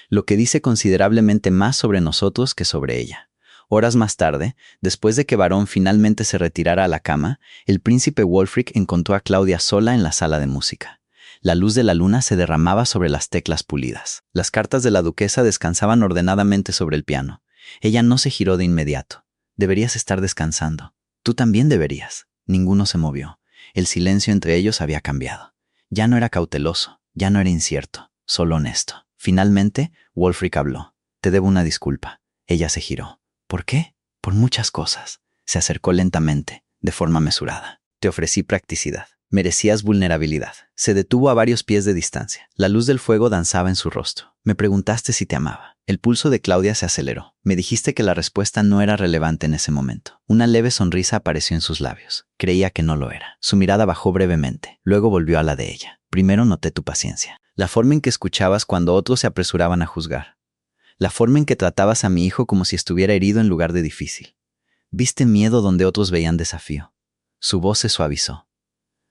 Lo que dice considerablemente más sobre nosotros que sobre ella. Horas más tarde, después de que Barón finalmente se retirara a la cama, el príncipe Wulfric encontró a Claudia sola en la sala de música. La luz de la luna se derramaba sobre las teclas pulidas. Las cartas de la duquesa descansaban ordenadamente sobre el piano. Ella no se giró de inmediato. Deberías estar descansando. Tú también deberías. Ninguno se movió. El silencio entre ellos había cambiado. Ya no era cauteloso, ya no era incierto, solo honesto. Finalmente, Wulfric habló. Te debo una disculpa. Ella se giró. ¿Por qué? Por muchas cosas. Se acercó lentamente, de forma mesurada. Te ofrecí practicidad. Merecías vulnerabilidad. Se detuvo a varios pies de distancia. La luz del fuego danzaba en su rostro. Me preguntaste si te amaba. El pulso de Claudia se aceleró. Me dijiste que la respuesta no era relevante en ese momento. Una leve sonrisa apareció en sus labios. Creía que no lo era. Su mirada bajó brevemente. Luego volvió a la de ella. Primero noté tu paciencia. La forma en que escuchabas cuando otros se apresuraban a juzgar. La forma en que tratabas a mi hijo como si estuviera herido en lugar de difícil. Viste miedo donde otros veían desafío. Su voz se suavizó.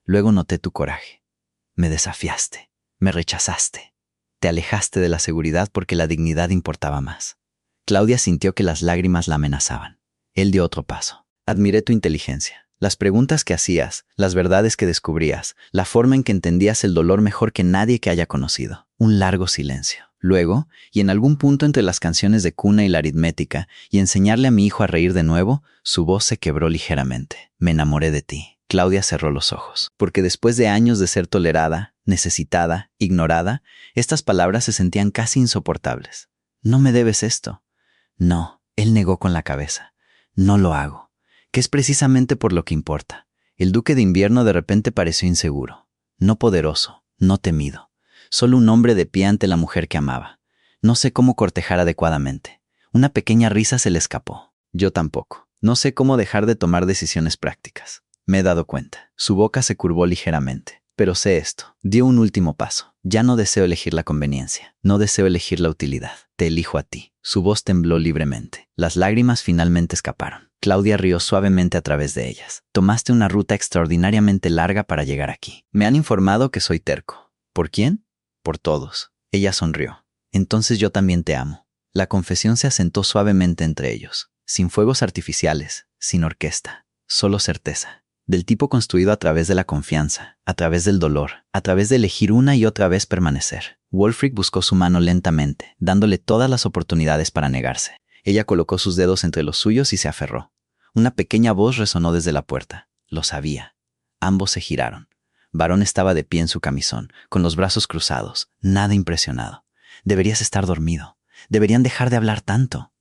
Luego noté tu coraje. Me desafiaste. Me rechazaste. Te alejaste de la seguridad porque la dignidad importaba más. Claudia sintió que las lágrimas la amenazaban. Él dio otro paso. Admiré tu inteligencia. Las preguntas que hacías, las verdades que descubrías, la forma en que entendías el dolor mejor que nadie que haya conocido. Un largo silencio. Luego, y en algún punto entre las canciones de cuna y la aritmética, y enseñarle a mi hijo a reír de nuevo, su voz se quebró ligeramente. Me enamoré de ti. Claudia cerró los ojos, porque después de años de ser tolerada, necesitada, ignorada, estas palabras se sentían casi insoportables. No me debes esto. No, él negó con la cabeza. No lo hago, que es precisamente por lo que importa. El duque de invierno de repente pareció inseguro, no poderoso, no temido. Solo un hombre de pie ante la mujer que amaba. No sé cómo cortejar adecuadamente. Una pequeña risa se le escapó. Yo tampoco. No sé cómo dejar de tomar decisiones prácticas. Me he dado cuenta. Su boca se curvó ligeramente. Pero sé esto. Dio un último paso. Ya no deseo elegir la conveniencia. No deseo elegir la utilidad. Te elijo a ti. Su voz tembló libremente. Las lágrimas finalmente escaparon. Claudia rió suavemente a través de ellas. Tomaste una ruta extraordinariamente larga para llegar aquí. Me han informado que soy terco. ¿Por quién? Por todos. Ella sonrió. Entonces yo también te amo. La confesión se asentó suavemente entre ellos. Sin fuegos artificiales, sin orquesta. Solo certeza. Del tipo construido a través de la confianza, a través del dolor, a través de elegir una y otra vez permanecer. Wulfric buscó su mano lentamente, dándole todas las oportunidades para negarse. Ella colocó sus dedos entre los suyos y se aferró. Una pequeña voz resonó desde la puerta. Lo sabía. Ambos se giraron. Barón estaba de pie en su camisón, con los brazos cruzados, nada impresionado. Deberías estar dormido. Deberían dejar de hablar tanto.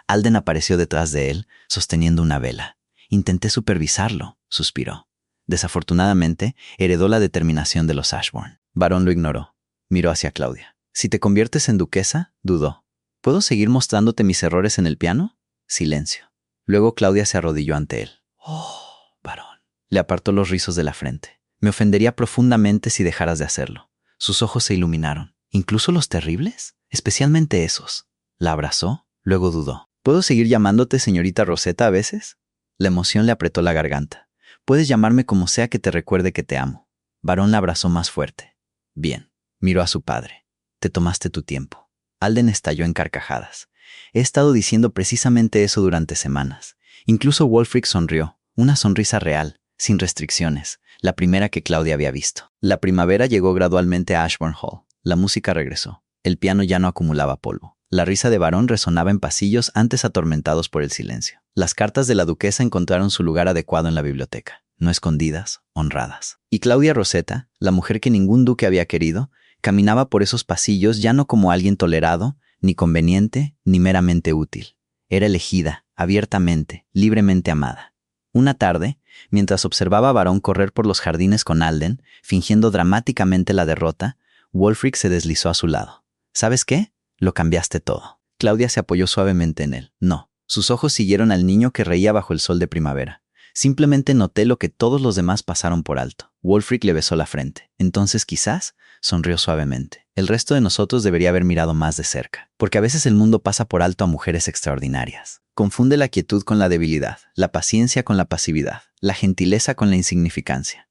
Alden apareció detrás de él, sosteniendo una vela. Intenté supervisarlo, suspiró. Desafortunadamente, heredó la determinación de los Ashbourne. Barón lo ignoró. Miró hacia Claudia. Si te conviertes en duquesa, dudó. ¿Puedo seguir mostrándote mis errores en el piano? Silencio. Luego Claudia se arrodilló ante él. Oh, varón. Le apartó los rizos de la frente. Me ofendería profundamente si dejaras de hacerlo. Sus ojos se iluminaron. ¿Incluso los terribles? Especialmente esos. La abrazó, luego dudó. ¿Puedo seguir llamándote señorita Rosetta a veces? La emoción le apretó la garganta. Puedes llamarme como sea que te recuerde que te amo. Varón la abrazó más fuerte. Bien. Miró a su padre. Te tomaste tu tiempo. Alden estalló en carcajadas. He estado diciendo precisamente eso durante semanas. Incluso Wulfric sonrió, una sonrisa real, sin restricciones, la primera que Claudia había visto. La primavera llegó gradualmente a Ashbourne Hall. La música regresó. El piano ya no acumulaba polvo. La risa de varón resonaba en pasillos antes atormentados por el silencio. Las cartas de la duquesa encontraron su lugar adecuado en la biblioteca, no escondidas, honradas. Y Claudia Rosetta, la mujer que ningún duque había querido, caminaba por esos pasillos ya no como alguien tolerado, ni conveniente, ni meramente útil. Era elegida, abiertamente, libremente amada. Una tarde, mientras observaba a Varón correr por los jardines con Alden, fingiendo dramáticamente la derrota, Wulfric se deslizó a su lado. ¿Sabes qué? Lo cambiaste todo. Claudia se apoyó suavemente en él. No. Sus ojos siguieron al niño que reía bajo el sol de primavera. Simplemente noté lo que todos los demás pasaron por alto. Wulfric le besó la frente. Entonces quizás, sonrió suavemente. El resto de nosotros debería haber mirado más de cerca. Porque a veces el mundo pasa por alto a mujeres extraordinarias. Confunde la quietud con la debilidad, la paciencia con la pasividad, la gentileza con la insignificancia.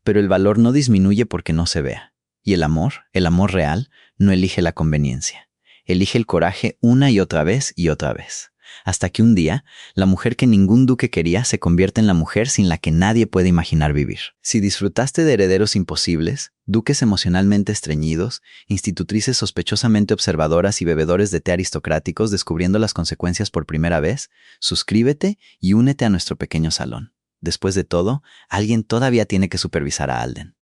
Pero el valor no disminuye porque no se vea. Y el amor real, no elige la conveniencia. Elige el coraje una y otra vez, hasta que un día, la mujer que ningún duque quería se convierte en la mujer sin la que nadie puede imaginar vivir. Si disfrutaste de herederos imposibles, duques emocionalmente estreñidos, institutrices sospechosamente observadoras y bebedores de té aristocráticos descubriendo las consecuencias por primera vez, suscríbete y únete a nuestro pequeño salón. Después de todo, alguien todavía tiene que supervisar a Alden.